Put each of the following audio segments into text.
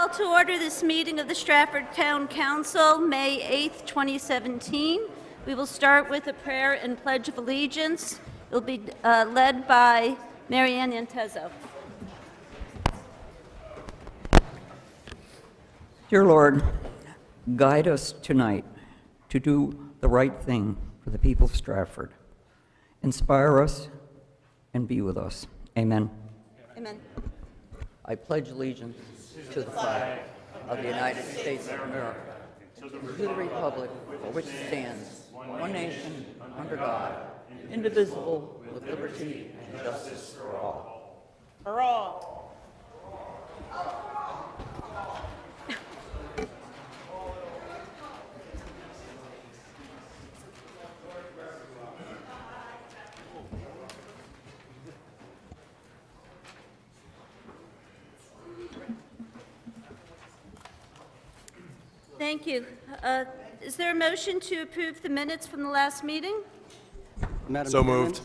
Call to order this meeting of the Stratford Town Council, May 8th, 2017. We will start with a prayer and pledge of allegiance. It will be led by Mary Ann Antezo. Dear Lord, guide us tonight to do the right thing for the people of Stratford. Inspire us and be with us. Amen. Amen. I pledge allegiance to the flag of the United States of America, to the republic for which it stands, one nation, under God, indivisible, with liberty and justice for all. For all. Thank you. Is there a motion to approve the minutes from the last meeting? Madam So Chairman? moved.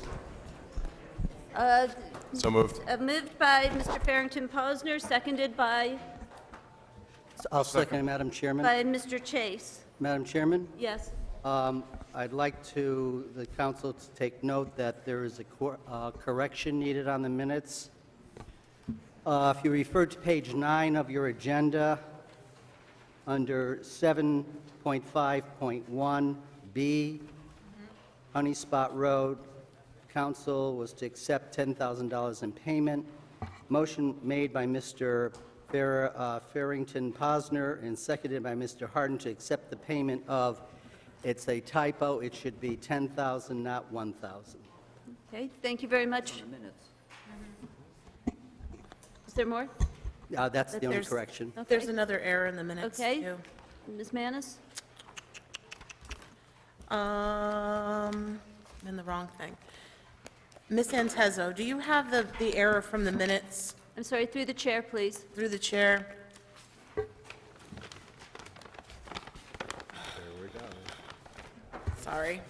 So moved. Moved by Mr. Farrington Posner, seconded by I'll second, Madam Chairman. Mr. Chase. Madam Chairman, Yes. I'd like the council to take note that there is a correction needed on the minutes. If you refer to page 9 of your agenda, under 7.5.1B, Honey Spot Road, council was to accept $10,000 in payment. Motion made by Mr. Farrington Posner and seconded by Mr. Harden to accept the payment of, it's a typo, it should be 10,000, not 1,000. Okay, thank you very much. Minutes. Is there more? That's the only There's- correction. Okay. There's another error in the minutes, Okay. too. Ms. Manis? In the wrong thing. Ms. Antezo, do you have the error from the minutes I'm sorry, through the chair, please. through the chair? Sorry.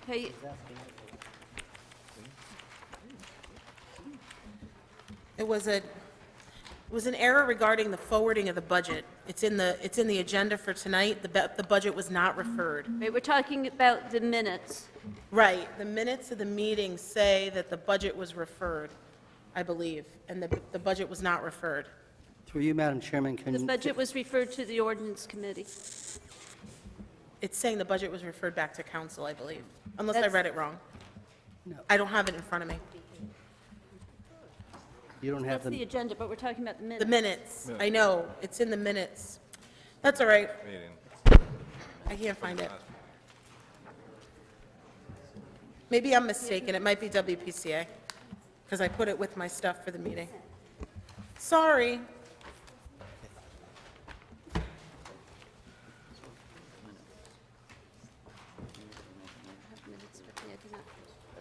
Okay, It was an error regarding the forwarding of the budget. It's in the agenda for tonight. The budget was not referred. wait, we're talking about the minutes. Right. The minutes of the meeting say that the budget was referred, I believe, and the budget was not referred. Through you, Madam Chairman, The budget was referred to the ordinance committee. It's saying the budget was referred back to council, I believe, unless I That's- read it wrong. No. I don't have it in front of me. You don't have That's the the, agenda, but we're talking about the The minutes. minutes, I know, it's in the minutes. That's all right. I can't find it. Maybe I'm mistaken, it might be WPCA, because I put it with my stuff for the meeting. Sorry.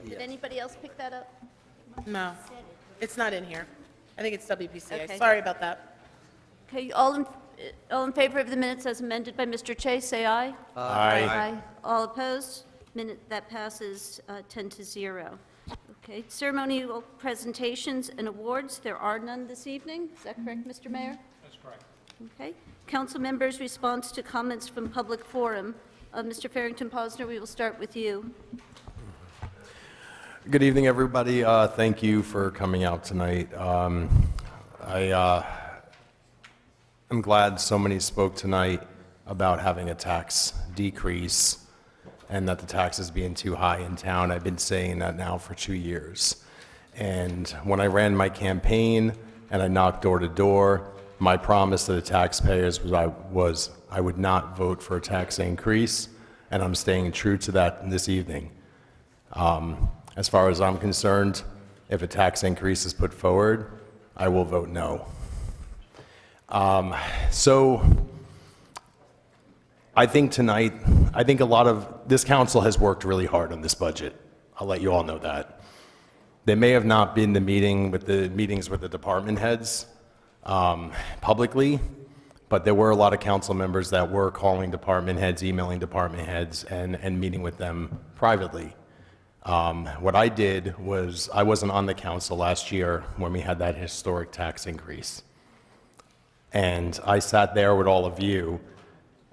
Did anybody else pick that up? No, it's not in here. I think it's WPCA. Okay. Sorry about that. Okay, all in favor of the minutes as amended by Mr. Chase, say aye. Aye. All opposed? That passes 10-0. Okay, ceremonial presentations and awards, there are none this evening. Is that correct, Mr. Mayor? That's correct. Okay. Council members' response to comments from public forum. Mr. Farrington Posner, we will start with you. Good evening, everybody. Thank you for coming out tonight. I'm glad so many spoke tonight about having a tax decrease and that the taxes being too high in town. I've been saying that now for 2 years. And when I ran my campaign and I knocked door to door, my promise to the taxpayers was I would not vote for a tax increase, and I'm staying true to that this evening. As far as I'm concerned, if a tax increase is put forward, I will vote no. So I think tonight, a lot of this council has worked really hard on this budget. I'll let you all know that. They may have not been the meetings with the department heads publicly, but there were a lot of council members that were calling department heads, emailing department heads, and meeting with them privately. What I did was, I wasn't on the council last year when we had that historic tax increase. And I sat there with all of you,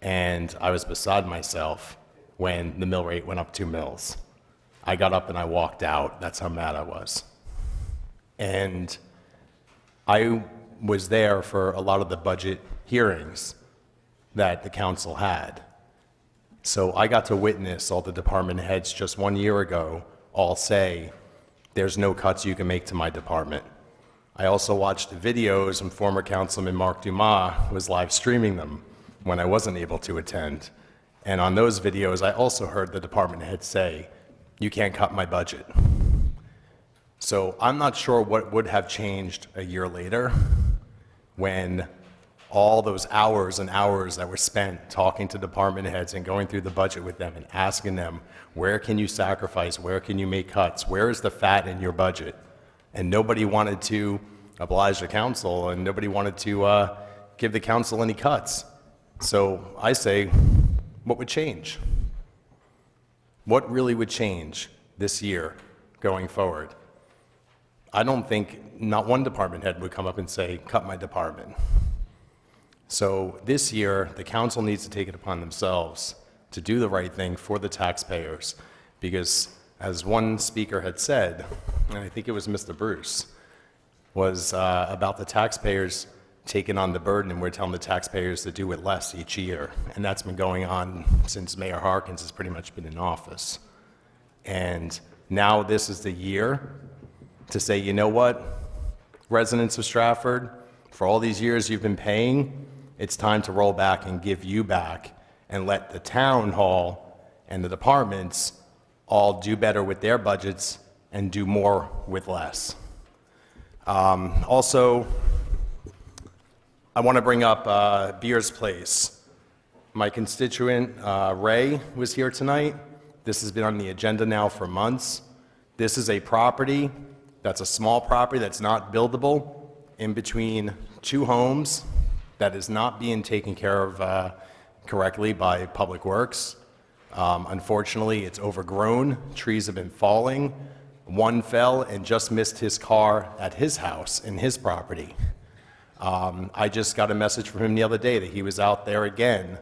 and I was beside myself when the mill rate went up 2 mills. I got up and I walked out. That's how mad I was. And I was there for a lot of the budget hearings that the council had. So I got to witness all the department heads just 1 year ago all say, there's no cuts you can make to my department. I also watched the videos and former Councilman Mark Dumas was live streaming them when I wasn't able to attend. And on those videos, I also heard the department head say, you can't cut my budget. So I'm not sure what would have changed a year later when all those hours and hours that were spent talking to department heads and going through the budget with them and asking them, where can you sacrifice? Where can you make cuts? Where is the fat in your budget? And nobody wanted to oblige the council, and nobody wanted to give the council any cuts. So I say, what would change? What really would change this year going forward? I don't think not one department head would come up and say, cut my department. So this year, the council needs to take it upon themselves to do the right thing for the taxpayers, because as one speaker had said, and I think it was Mr. Bruce, was about the taxpayers taking on the burden, and we're telling the taxpayers to do it less each year. And that's been going on since Mayor Harkins has pretty much been in office. And now this is the year to say, you know what, residents of Stratford, for all these years you've been paying, it's time to roll back and give you back and let the town hall and the departments all do better with their budgets and do more with less. Also, I want to bring up Beers Place. My constituent, Ray, was here tonight. This has been on the agenda now for months. This is a property that's a small property that's not buildable in between two homes that is not being taken care of correctly by Public Works. Unfortunately, it's overgrown. Trees have been falling. One fell and just missed his car at his house in his property. I just got a message from him the other day that he was out there again,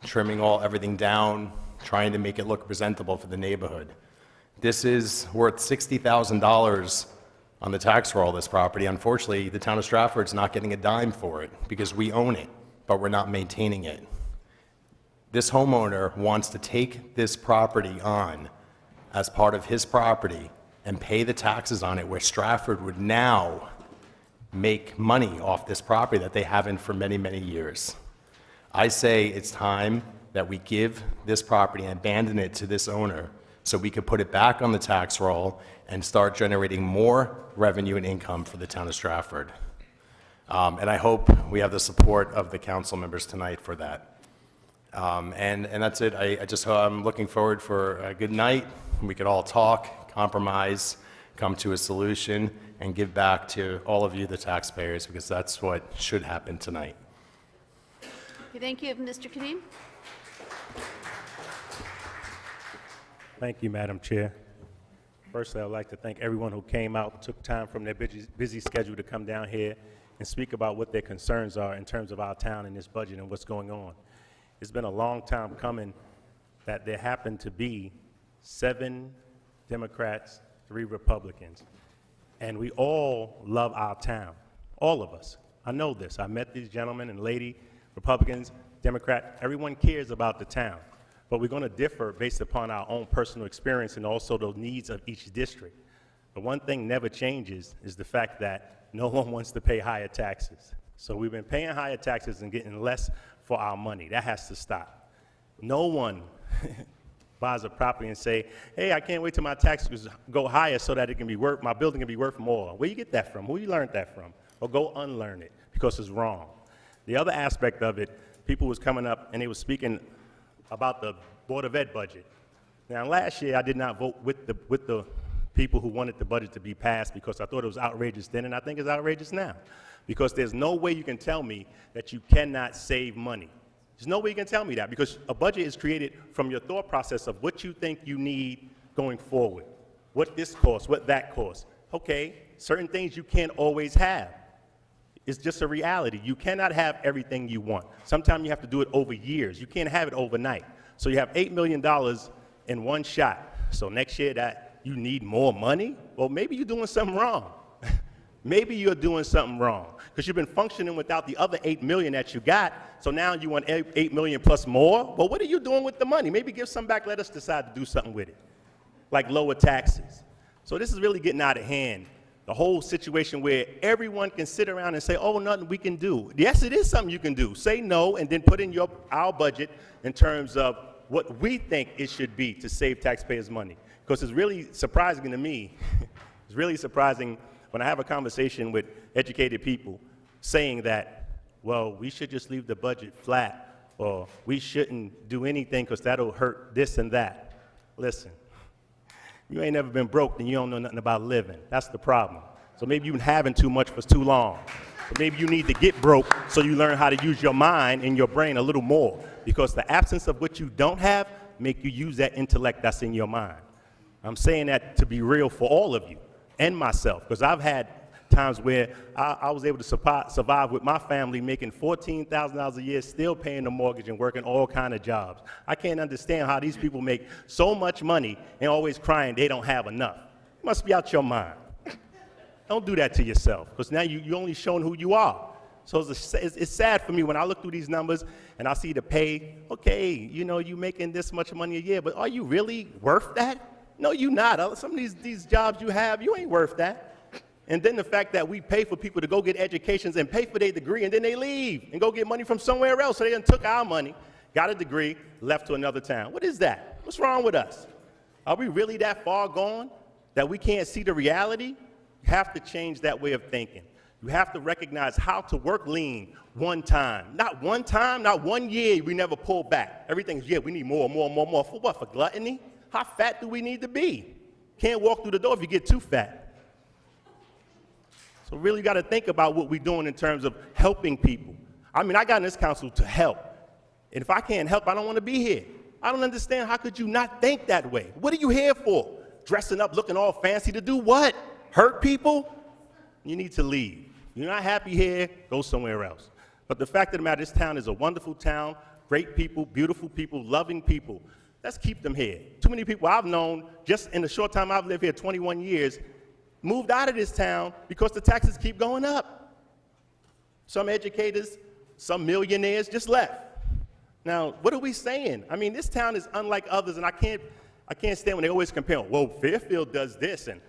trimming everything down, trying to make it look presentable for the neighborhood. This is worth $60,000 on the tax roll, this property. Unfortunately, the town of Stratford's not getting a dime for it because we own it, but we're not maintaining it. This homeowner wants to take this property on as part of his property and pay the taxes on it, where Stratford would now make money off this property that they haven't for many, many years. I say it's time that we give this property and abandon it to this owner so we could put it back on the tax roll and start generating more revenue and income for the town of Stratford. And I hope we have the support of the council members tonight for that. And that's it. I'm looking forward for a good night. We could all talk, compromise, come to a solution, and give back to all of you, the taxpayers, because that's what should happen tonight. Okay, thank you. Mr. Kadim? Thank you, Madam Chair. Firstly, I'd like to thank everyone who came out and took time from their busy schedule to come down here and speak about what their concerns are in terms of our town and this budget and what's going on. It's been a long time coming that there happened to be 7 Democrats, 3 Republicans, and we all love our town, all of us. I know this. I met these gentlemen and lady, Republicans, Democrat, everyone cares about the town, but we're going to differ based upon our own personal experience and also the needs of each district. But one thing never changes is the fact that no one wants to pay higher taxes. So we've been paying higher taxes and getting less for our money. That has to stop. No one buys a property and say, hey, I can't wait till my taxes go higher so that it can be worth, my building can be worth more. Where you get that from? Who you learned that from? Or go unlearn it, because it's wrong. The other aspect of it, people was coming up and they were speaking about the Board of Ed budget. Now, last year, I did not vote with the people who wanted the budget to be passed because I thought it was outrageous then, and I think it's outrageous now. Because there's no way you can tell me that you cannot save money. There's no way you can tell me that, because a budget is created from your thought process of what you think you need going forward. What this costs, what that costs. Okay, certain things you can't always have. It's just a reality. You cannot have everything you want. Sometimes you have to do it over years. You can't have it overnight. So you have $8 million in one shot. So next year that you need more money? Well, maybe you're doing something wrong. Maybe you're doing something wrong because you've been functioning without the other $8 million that you got. So now you want $8 million plus more? Well, what are you doing with the money? Maybe give some back. Let us decide to do something with it, like lower taxes. So this is really getting out of hand. The whole situation where everyone can sit around and say, oh, nothing we can do. Yes, it is something you can do. Say no and then put in our budget in terms of what we think it should be to save taxpayers' money. Because it's really surprising to me, it's really surprising when I have a conversation with educated people saying that, well, we should just leave the budget flat or we shouldn't do anything because that'll hurt this and that. Listen. You ain't never been broke, then you don't know nothing about living. That's the problem. So maybe you've been having too much for too long. So maybe you need to get broke so you learn how to use your mind and your brain a little more. Because the absence of what you don't have make you use that intellect that's in your mind. I'm saying that to be real for all of you and myself, because I've had times where I was able to survive with my family making $14,000 a year, still paying the mortgage and working all kind of jobs. I can't understand how these people make so much money and always crying they don't have enough. You must be out your mind. Don't do that to yourself, because now you're only showing who you are. So it's sad for me when I look through these numbers and I see the pay, okay, you know, you making this much money a year, but are you really worth that? No, you're not. Some of these jobs you have, you ain't worth that. And then the fact that we pay for people to go get educations and pay for their degree, and then they leave and go get money from somewhere else. So they done took our money, got a degree, left to another town. What is that? What's wrong with us? Are we really that far gone that we can't see the reality? You have to change that way of thinking. You have to recognize how to work lean one time. Not 1 year, we never pull back. Everything's, yeah, we need more. For what, for gluttony? How fat do we need to be? Can't walk through the door if you get too fat. So really got to think about what we're doing in terms of helping people. I mean, I got in this council to help. And if I can't help, I don't want to be here. I don't understand, how could you not think that way? What are you here for? Dressing up, looking all fancy to do what? Hurt people? You need to leave. You're not happy here, go somewhere else. But the fact of the matter, this town is a wonderful town, great people, beautiful people, loving people. Let's keep them here. Too many people I've known, just in the short time I've lived here, 21 years, moved out of this town because the taxes keep going up. Some educators, some millionaires just left. Now, what are we saying? I mean, this town is unlike others, and I can't stand when they always compare, well, Fairfield does this, and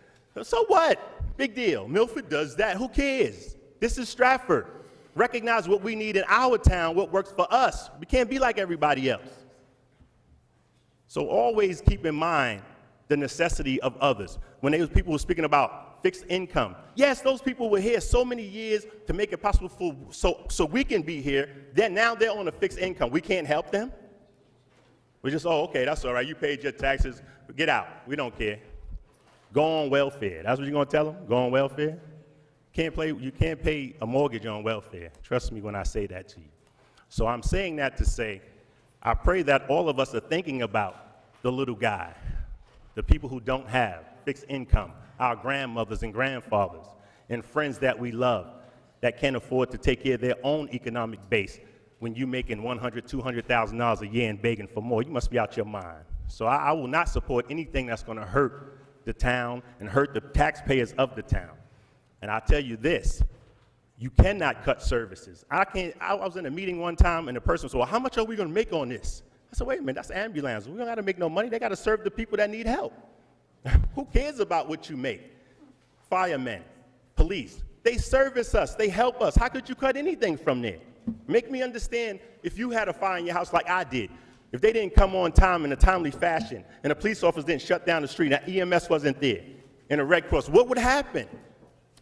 so what? Big deal. Milford does that. Who cares? This is Stratford. Recognize what we need in our town, what works for us. We can't be like everybody else. So always keep in mind the necessity of others. When people were speaking about fixed income, yes, those people were here so many years to make it possible so we can be here. Then now they're on a fixed income. We can't help them. We just, oh, okay, that's all right. You paid your taxes. Get out. We don't care. Go on welfare. That's what you're going to tell them? Go on welfare? You can't pay a mortgage on welfare. Trust me when I say that to you. So I'm saying that to say, I pray that all of us are thinking about the little guy, the people who don't have fixed income, our grandmothers and grandfathers, and friends that we love that can't afford to take care of their own economic base. When you're making $100,000, $200,000 a year and begging for more, you must be out your mind. So I will not support anything that's going to hurt the town and hurt the taxpayers of the town. And I'll tell you this, you cannot cut services. I was in a meeting one time and the person said, well, how much are we going to make on this? I said, wait a minute, that's ambulance. We don't got to make no money. They got to serve the people that need help. Who cares about what you make? Firemen, police, they service us, they help us. How could you cut anything from there? Make me understand, if you had a fire in your house like I did, if they didn't come on time in a timely fashion and a police officer didn't shut down the street and EMS wasn't there and a Red Cross, what would happen?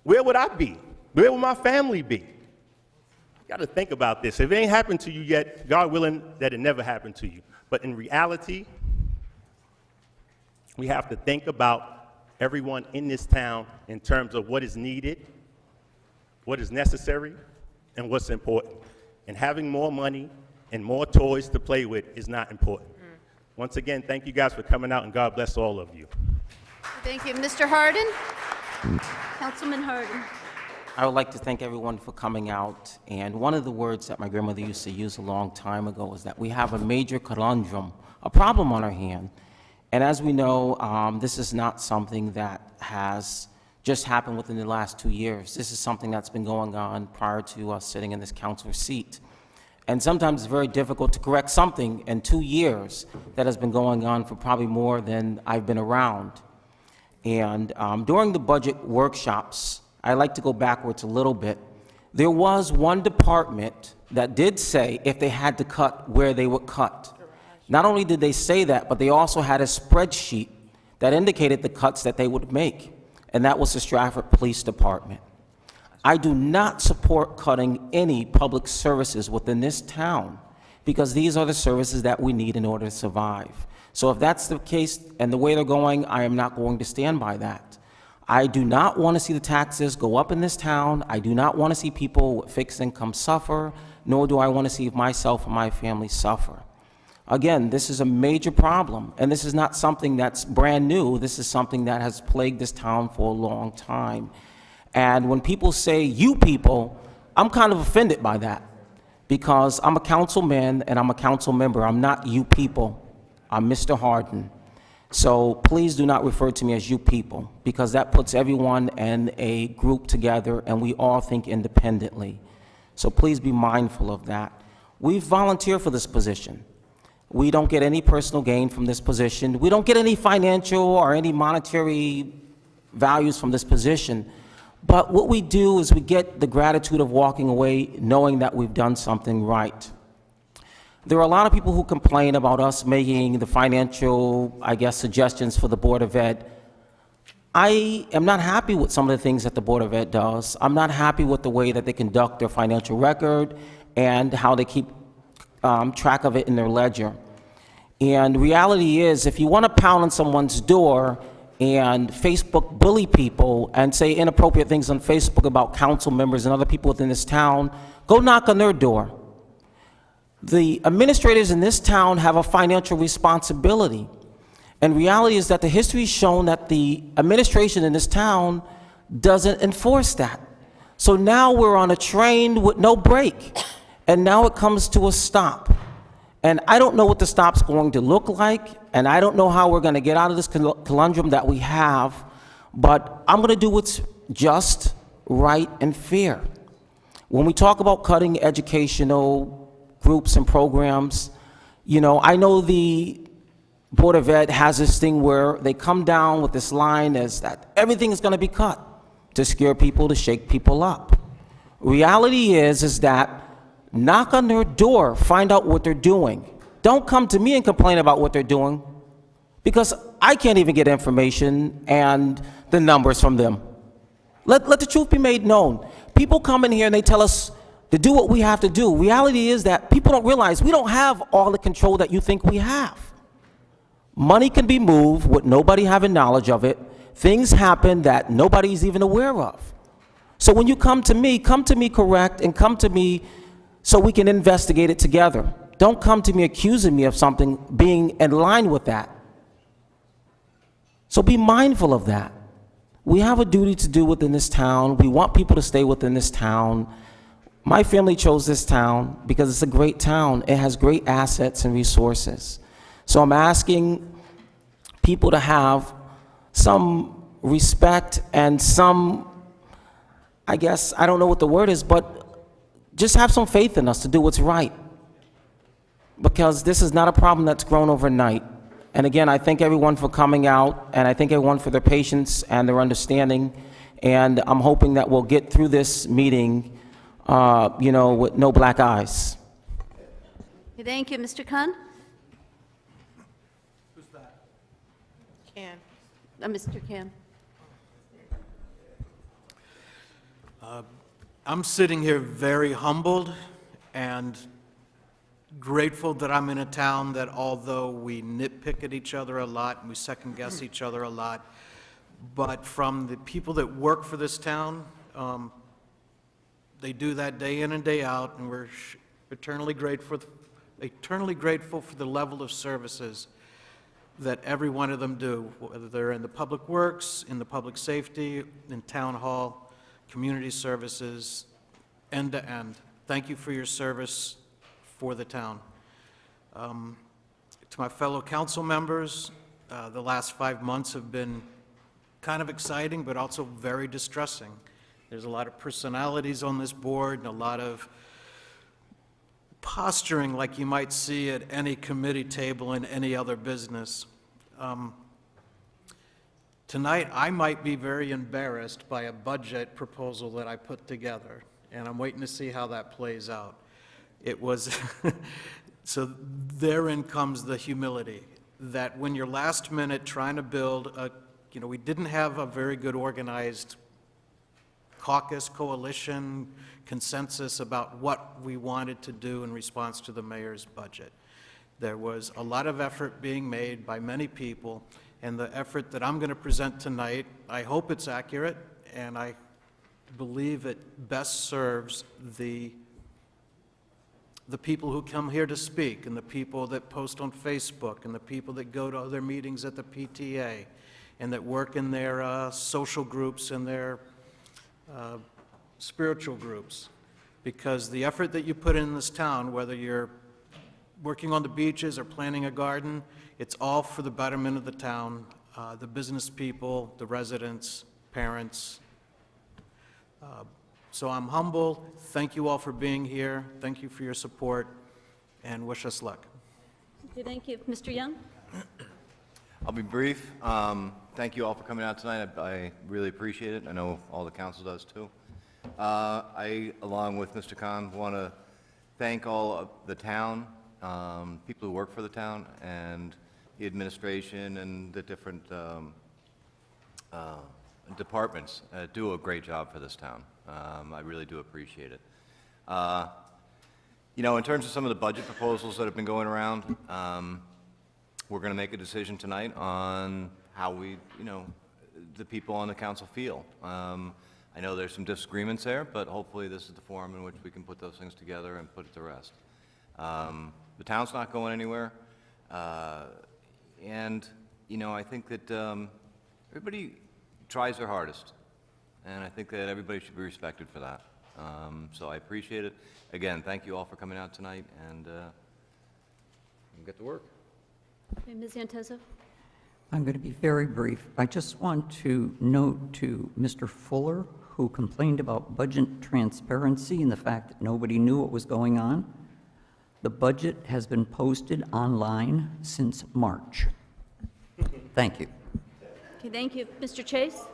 Where would I be? Where would my family be? You got to think about this. If it ain't happened to you yet, God willing that it never happened to you. But in reality, we have to think about everyone in this town in terms of what is needed, what is necessary, and what's important. And having more money and more toys to play with is not important. Once again, thank you guys for coming out, and God bless all of you. Thank you. Mr. Hardin? Councilman Hardin. I would like to thank everyone for coming out. And one of the words that my grandmother used to use a long time ago is that we have a major conundrum, a problem on our hand. And as we know, this is not something that has just happened within the last 2 years. This is something that's been going on prior to us sitting in this council seat. And sometimes it's very difficult to correct something in 2 years that has been going on for probably more than I've been around. And during the budget workshops, I like to go backwards a little bit. There was one department that did say if they had to cut, where they would cut. Not only did they say that, but they also had a spreadsheet that indicated the cuts that they would make, and that was the Stratford Police Department. I do not support cutting any public services within this town because these are the services that we need in order to survive. So if that's the case and the way they're going, I am not going to stand by that. I do not want to see the taxes go up in this town. I do not want to see people with fixed income suffer, nor do I want to see myself and my family suffer. Again, this is a major problem, and this is not something that's brand new. This is something that has plagued this town for a long time. And when people say, you people, I'm kind of offended by that because I'm a councilman and I'm a council member. I'm not you people. I'm Mr. Harden. So please do not refer to me as you people because that puts everyone in a group together and we all think independently. So please be mindful of that. We've volunteered for this position. We don't get any personal gain from this position. We don't get any financial or any monetary values from this position. But what we do is we get the gratitude of walking away knowing that we've done something right. There are a lot of people who complain about us making the financial, I guess, suggestions for the Board of Ed. I am not happy with some of the things that the Board of Ed does. I'm not happy with the way that they conduct their financial record and how they keep track of it in their ledger. And reality is, if you want to pound on someone's door and Facebook bully people and say inappropriate things on Facebook about council members and other people within this town, go knock on their door. The administrators in this town have a financial responsibility. And reality is that the history has shown that the administration in this town doesn't enforce that. So now we're on a train with no brake, and now it comes to a stop. And I don't know what the stop's going to look like, and I don't know how we're going to get out of this conundrum that we have, but I'm going to do what's just, right, and fair. When we talk about cutting educational groups and programs, you know, I know the Board of Ed has this thing where they come down with this line as that everything is going to be cut to scare people, to shake people up. Reality is that knock on their door, find out what they're doing. Don't come to me and complain about what they're doing because I can't even get information and the numbers from them. Let the truth be made known. People come in here and they tell us to do what we have to do. Reality is that people don't realize we don't have all the control that you think we have. Money can be moved with nobody having knowledge of it. Things happen that nobody's even aware of. So when you come to me correct and come to me so we can investigate it together. Don't come to me accusing me of something being in line with that. So be mindful of that. We have a duty to do within this town. We want people to stay within this town. My family chose this town because it's a great town. It has great assets and resources. So I'm asking people to have some respect and some, I guess, I don't know what the word is, but just have some faith in us to do what's right. Because this is not a problem that's grown overnight. And again, I thank everyone for coming out, and I thank everyone for their patience and their understanding. And I'm hoping that we'll get through this meeting, you know, with no black eyes. Thank you, Mr. Khan. Can. Mr. Kim. I'm sitting here very humbled and grateful that I'm in a town that, although we nitpick at each other a lot and we second-guess each other a lot, but from the people that work for this town, they do that day in and day out, and we're eternally grateful for the level of services that every one of them do, whether they're in the public works, in the public safety, in town hall. community services, end to end. Thank you for your service for the town. To my fellow council members, the last 5 months have been kind of exciting, but also very distressing. There's a lot of personalities on this board and a lot of posturing like you might see at any committee table in any other business. Tonight, I might be very embarrassed by a budget proposal that I put together, and I'm waiting to see how that plays out. It was, so therein comes the humility, that when you're last minute trying to build a, we didn't have a very good organized caucus, coalition, consensus about what we wanted to do in response to the mayor's budget. There was a lot of effort being made by many people, and the effort that I'm going to present tonight, I hope it's accurate, and I believe it best serves the people who come here to speak, and the people that post on Facebook, and the people that go to other meetings at the PTA, and that work in their social groups and their spiritual groups. Because the effort that you put in this town, whether you're working on the beaches or planting a garden, it's all for the betterment of the town, the business people, the residents, parents. So I'm humble. Thank you all for being here. Thank you for your support, and wish us luck. Okay, thank you. Mr. Young? I'll be brief. Thank you all for coming out tonight. I really appreciate it. I know all the council does too. I, along with Mr. Khan, want to thank all of the town, people who work for the town, and the administration and the different departments do a great job for this town. I really do appreciate it. In terms of some of the budget proposals that have been going around, we're going to make a decision tonight on how we, the people on the council feel. I know there's some disagreements there, but hopefully this is the forum in which we can put those things together and put it to rest. The town's not going anywhere, and, I think that everybody tries their hardest, and I think that everybody should be respected for that. So I appreciate it. Again, thank you all for coming out tonight, and we'll get to work. Okay, Ms. Antezzo? I'm going to be very brief. I just want to note to Mr. Fuller, who complained about budget transparency and the fact that nobody knew what was going on. The budget has been posted online since March. Thank you. Okay, thank you. Mr. Chase?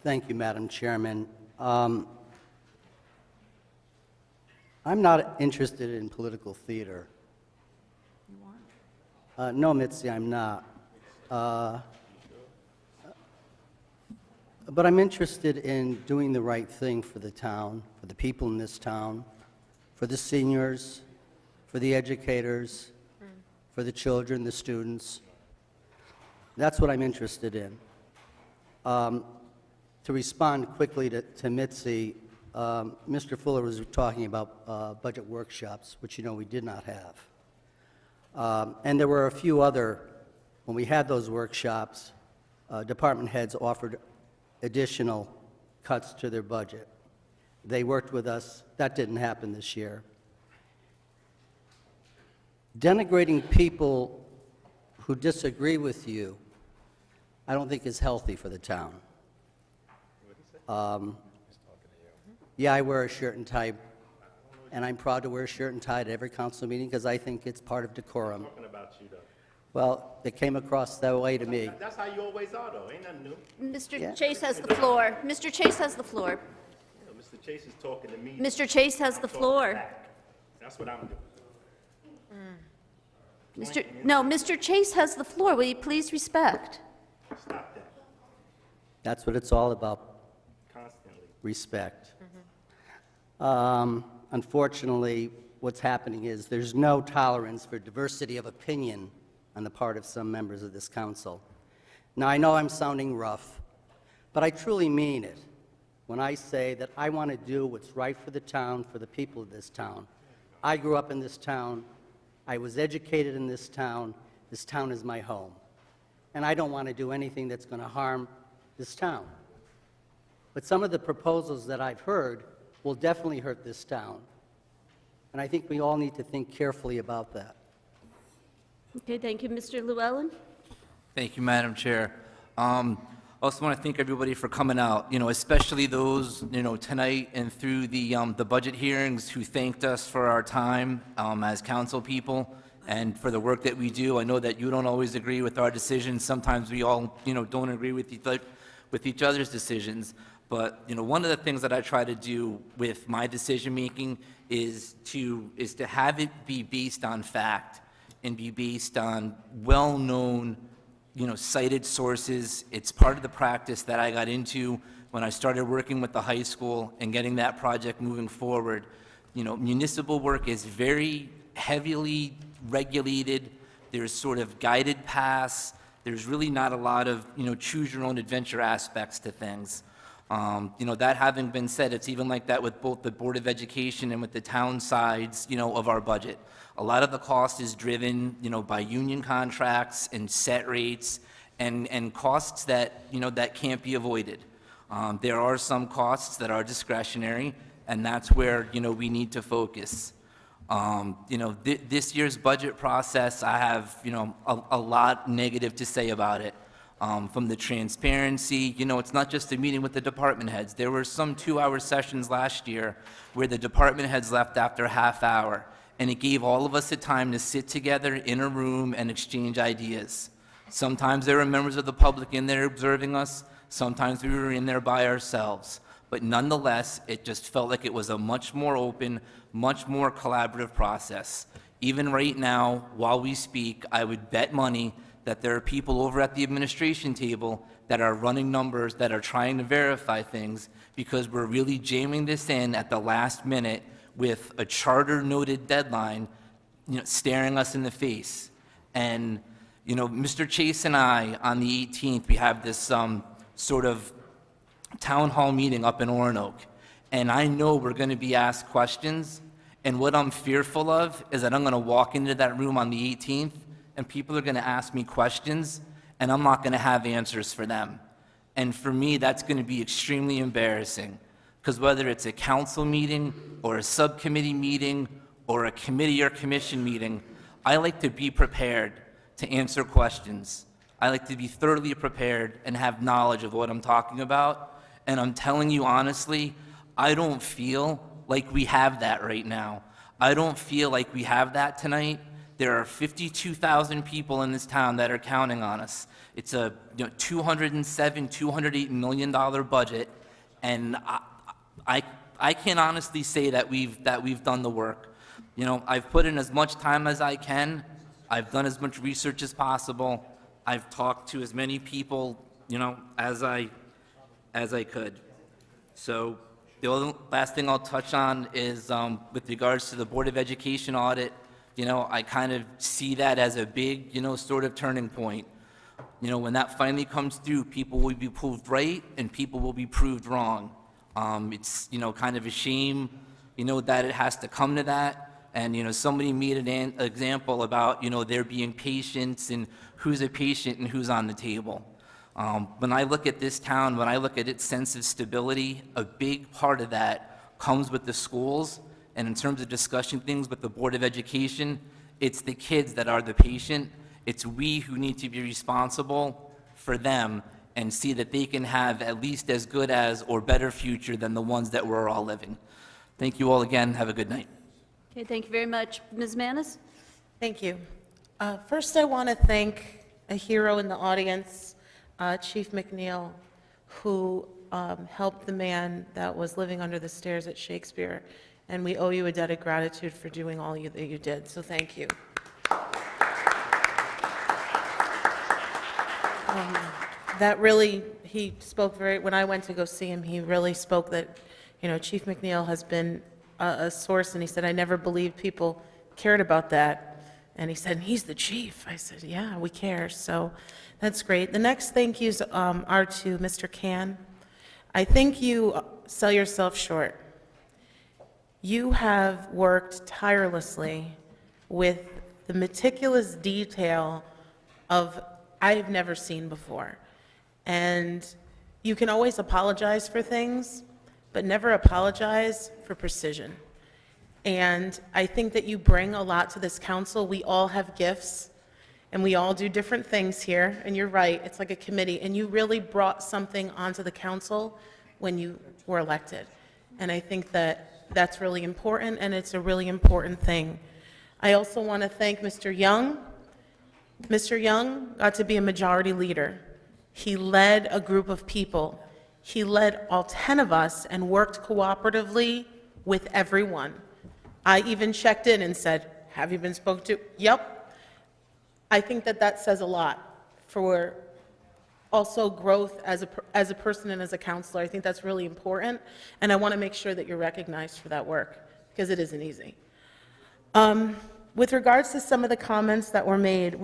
Thank you, Madam Chairman. I'm not interested in political theater. No, Mitzi, I'm not. But I'm interested in doing the right thing for the town, for the people in this town, for the seniors, for the educators, for the children, the students. That's what I'm interested in. To respond quickly to Mitzi, Mr. Fuller was talking about budget workshops, which we did not have. And there were a few other, when we had those workshops, department heads offered additional cuts to their budget. They worked with us. That didn't happen this year. Denigrating people who disagree with you, I don't think is healthy for the town. Yeah, I wear a shirt and tie, and I'm proud to wear a shirt and tie at every council meeting because I think it's part of decorum. Talking about you, though. Well, it came across that way to me. That's how you always are, though. Ain't nothing new. Mr. Yeah. Chase has the floor. Mr. Chase has the floor. Mr. Chase is talking to me. Mr. Chase has the floor. Back. That's what I'm doing. No, Mr. Chase has the floor. Will you please respect? Stop that. That's what it's all about, Constantly. respect. Unfortunately, what's happening is there's no tolerance for diversity of opinion on the part of some members of this council. Now, I know I'm sounding rough, but I truly mean it when I say that I want to do what's right for the town, for the people of this town. I grew up in this town. I was educated in this town. This town is my home. And I don't want to do anything that's going to harm this town. But some of the proposals that I've heard will definitely hurt this town. And I think we all need to think carefully about that. Okay, thank you. Mr. Llewellyn? Thank you, Madam Chair. Also want to thank everybody for coming out, especially those, tonight and through the budget hearings who thanked us for our time as council people and for the work that we do. I know that you don't always agree with our decisions. Sometimes we all, don't agree with each other's decisions. But, one of the things that I try to do with my decision-making is to have it be based on fact and be based on well-known, cited sources. It's part of the practice that I got into when I started working with the high school and getting that project moving forward. Municipal work is very heavily regulated. There's sort of guided paths. There's really not a lot of, choose your own adventure aspects to things. That having been said, it's even like that with both the Board of Education and with the town sides, of our budget. A lot of the cost is driven, by union contracts and set rates and costs that, that can't be avoided. There are some costs that are discretionary, and that's where, we need to focus. This year's budget process, I have, a lot negative to say about it. From the transparency, it's not just a meeting with the department heads. There were some 2-hour sessions last year where the department heads left after a half hour, and it gave all of us the time to sit together in a room and exchange ideas. Sometimes there were members of the public in there observing us, sometimes we were in there by ourselves. But nonetheless, it just felt like it was a much more open, much more collaborative process. Even right now, while we speak, I would bet money that there are people over at the administration table that are running numbers, that are trying to verify things, because we're really jamming this in at the last minute with a charter-noted deadline, staring us in the face. And, Mr. Chase and I, on the 18th, we have this sort of town hall meeting up in Oronoque, and I know we're going to be asked questions, and what I'm fearful of is that I'm going to walk into that room on the 18th, and people are going to ask me questions, and I'm not going to have answers for them. And for me, that's going to be extremely embarrassing, because whether it's a council meeting or a subcommittee meeting or a committee or commission meeting, I like to be prepared to answer questions. I like to be thoroughly prepared and have knowledge of what I'm talking about. And I'm telling you honestly, I don't feel like we have that right now. I don't feel like we have that tonight. There are 52,000 people in this town that are counting on us. It's a $208 million budget, and I can honestly say that we've done the work. I've put in as much time as I can. I've done as much research as possible. I've talked to as many people, as I could. So the only last thing I'll touch on is with regards to the Board of Education audit. I kind of see that as a big, sort of turning point. When that finally comes through, people will be proved right and people will be proved wrong. It's, kind of a shame, that it has to come to that. And, somebody made an example about, there being patients and who's a patient and who's on the table. When I look at this town, when I look at its sense of stability, a big part of that comes with the schools. And in terms of discussing things with the Board of Education, it's the kids that are the patient. It's we who need to be responsible for them and see that they can have at least as good as or better future than the ones that we're all living. Thank you all again. Have a good night. Okay, thank you very much. Ms. Manis? Thank you. First, I want to thank a hero in the audience, Chief McNeil, who helped the man that was living under the stairs at Shakespeare, and we owe you a debt of gratitude for doing all that you did, so thank you. That really, he spoke when I went to go see him, he really spoke that, Chief McNeil has been a source, and he said, I never believed people cared about that. And he said, he's the chief. I said, yeah, we care, so that's great. The next thank yous are to Mr. Can. I think you sell yourself short. You have worked tirelessly with the meticulous detail of I've never seen before. And you can always apologize for things, but never apologize for precision. And I think that you bring a lot to this council. We all have gifts, and we all do different things here, and you're right, it's like a committee, and you really brought something onto the council when you were elected. And I think that that's really important, and it's a really important thing. I also want to thank Mr. Young. Mr. Young got to be a majority leader. He led a group of people. He led all 10 of us and worked cooperatively with everyone. I even checked in and said, "Have you been spoken to?" Yep. I think that that says a lot for also growth as a person and as a counselor. I think that's really important, and I want to make sure that you're recognized for that work, because it isn't easy. With regards to some of the comments that were made,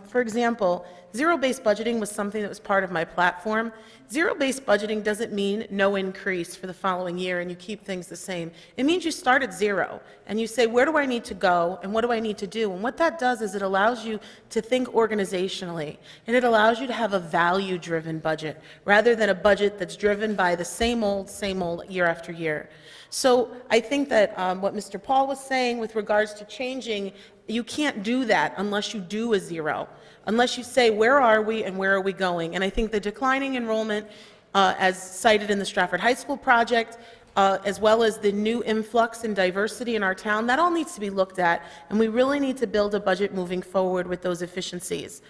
for example, zero-based budgeting was something that was part of my platform. Zero-based budgeting doesn't mean no increase for the following year and you keep things the same. It means you start at zero and you say, where do I need to go and what do I need to do? And what that does is it allows you to think organizationally, and it allows you to have a value-driven budget rather than a budget that's driven by the same old year after year. So I think that what Mr. Paul was saying with regards to changing, you can't do that unless you do a zero, unless you say, where are we and where are we going? And I think the declining enrollment, as cited in the Stratford High School project, as well as the new influx in diversity in our town, that all needs to be looked at, and we really need to build a budget moving forward with those efficiencies.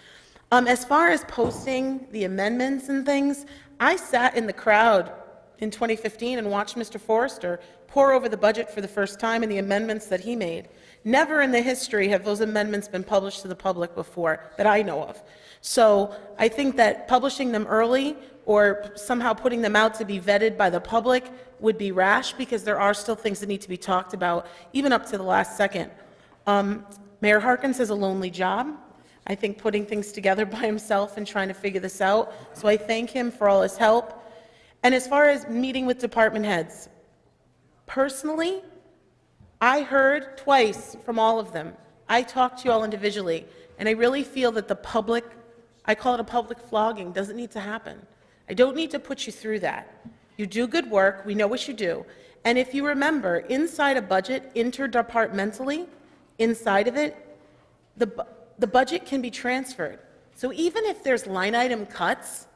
As far as posting the amendments and things, I sat in the crowd in 2015 and watched Mr. Forrester pour over the budget for the first time and the amendments that he made. Never in the history have those amendments been published to the public before, that I know of. So I think that publishing them early or somehow putting them out to be vetted by the public would be rash, because there are still things that need to be talked about, even up to the last second. Mayor Harkins has a lonely job. I think putting things together by himself and trying to figure this out. So I thank him for all his help. And as far as meeting with department heads, personally, I heard twice from all of them. I talked to you all individually, and I really feel that the public, I call it a public flogging, doesn't need to happen. I don't need to put you through that. You do good work, we know what you do. And if you remember, inside a budget, interdepartmentally, inside of it, the budget can be transferred. So even if there's line item cuts,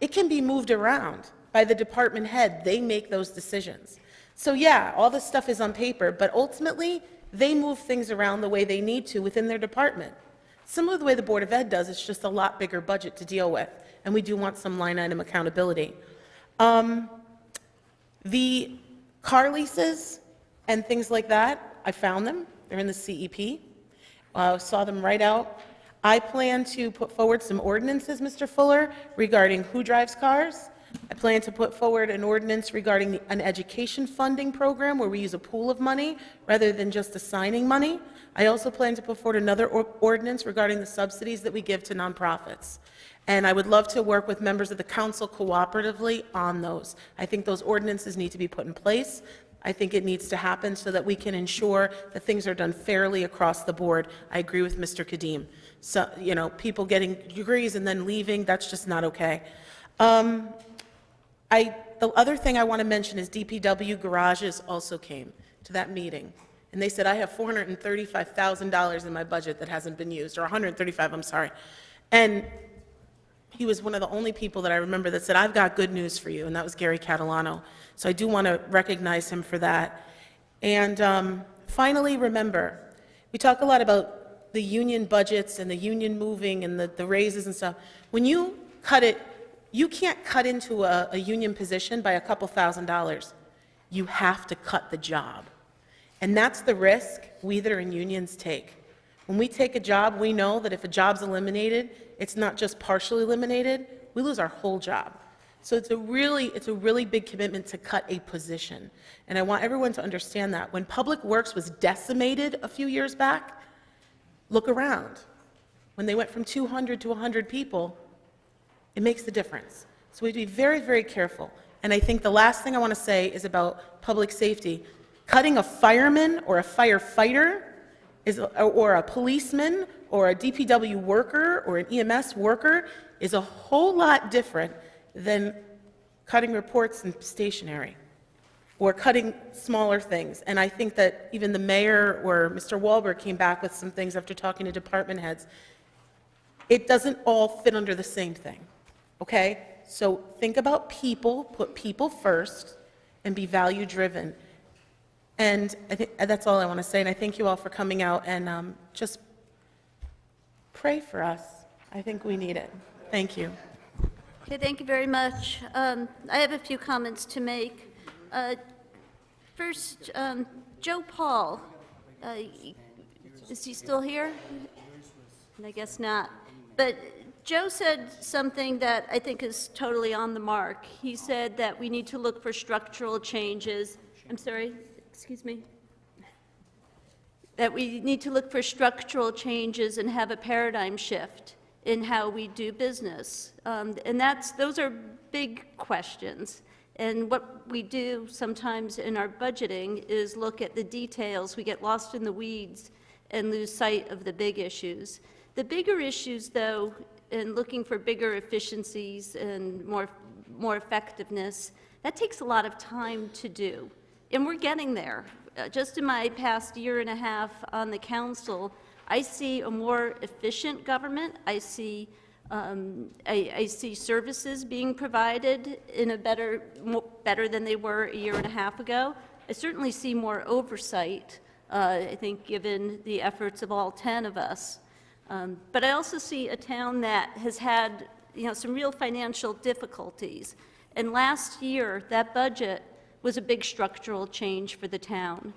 it can be moved around by the department head. They make those decisions. So yeah, all this stuff is on paper, but ultimately, they move things around the way they need to within their department. Similar to the way the Board of Ed does, it's just a lot bigger budget to deal with, and we do want some line item accountability. The car leases and things like that, I found them. They're in the CEP. Saw them right out. I plan to put forward some ordinances, Mr. Fuller, regarding who drives cars. I plan to put forward an ordinance regarding an education funding program where we use a pool of money rather than just assigning money. I also plan to put forward another ordinance regarding the subsidies that we give to nonprofits. And I would love to work with members of the council cooperatively on those. I think those ordinances need to be put in place. I think it needs to happen so that we can ensure that things are done fairly across the board. I agree with Mr. Kadim. So, people getting degrees and then leaving, that's just not okay. The other thing I want to mention is DPW garages also came to that meeting. And they said, I have $435,000 in my budget that hasn't been used, or 135, I'm sorry. And he was one of the only people that I remember that said, I've got good news for you, and that was Gary Catalano. So I do want to recognize him for that. And finally, remember, we talk a lot about the union budgets and the union moving and the raises and stuff. When you cut it, you can't cut into a union position by a couple $1,000s. You have to cut the job. And that's the risk we that are in unions take. When we take a job, we know that if a job's eliminated, it's not just partially eliminated, we lose our whole job. So it's a really big commitment to cut a position. And I want everyone to understand that. When Public Works was decimated a few years back, look around. When they went from 200 to 100 people, it makes the difference. So we have to be very, very careful. And I think the last thing I want to say is about public safety. Cutting a fireman or a firefighter or a policeman or a DPW worker or an EMS worker is a whole lot different than cutting reports and stationery, or cutting smaller things. And I think that even the mayor or Mr. Wahlberg came back with some things after talking to department heads. It doesn't all fit under the same thing, okay? So think about people, put people first, and be value-driven. And I think that's all I want to say, and I thank you all for coming out, and just pray for us. I think we need it. Thank you. Okay, thank you very much. I have a few comments to make. First, Joe Paul, is he still here? I guess not. But Joe said something that I think is totally on the mark. He said that we need to look for structural changes. I'm sorry, excuse me. That we need to look for structural changes and have a paradigm shift in how we do business. And those are big questions. And what we do sometimes in our budgeting is look at the details. We get lost in the weeds and lose sight of the big issues. The bigger issues, though, in looking for bigger efficiencies and more effectiveness, that takes a lot of time to do. And we're getting there. Just in my past year and a half on the council, I see a more efficient government. I see services being provided in a better than they were a year and a half ago. I certainly see more oversight, I think, given the efforts of all 10 of us. But I also see a town that has had, some real financial difficulties. And last year, that budget was a big structural change for the town.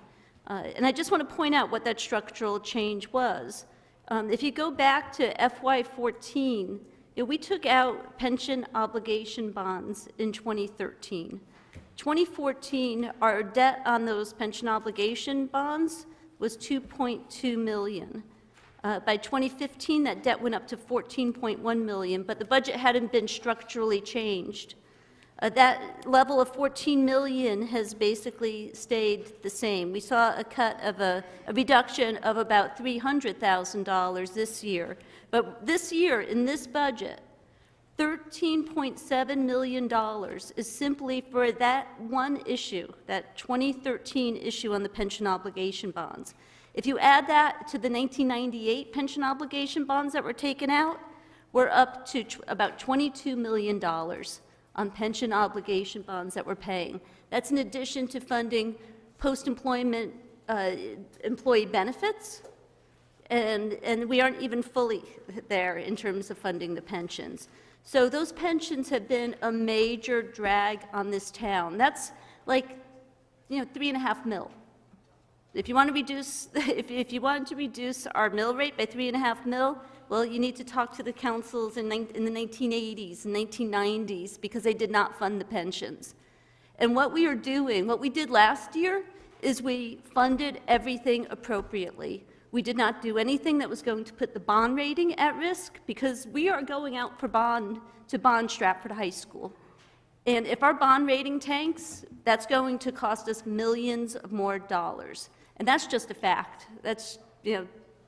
And I just want to point out what that structural change was. If you go back to FY14, we took out pension obligation bonds in 2013. 2014, our debt on those pension obligation bonds was $2.2 million. By 2015, that debt went up to $14.1 million, but the budget hadn't been structurally changed. That level of $14 million has basically stayed the same. We saw a reduction of about $300,000 this year. But this year, in this budget, $13.7 million is simply for that one issue, that 2013 issue on the pension obligation bonds. If you add that to the 1998 pension obligation bonds that were taken out, we're up to about $22 million on pension obligation bonds that we're paying. That's in addition to funding post-employment employee benefits, and we aren't even fully there in terms of funding the pensions. So those pensions have been a major drag on this town. That's like, $3.5 mil. If you want to reduce, if you want to reduce our mill rate by $3.5 mil, well, you need to talk to the councils in the 1980s and 1990s because they did not fund the pensions. And what we are doing, what we did last year, is we funded everything appropriately. We did not do anything that was going to put the bond rating at risk because we are going out for bond Stratford High School. And if our bond rating tanks, that's going to cost us millions of more dollars. And that's just a fact. That's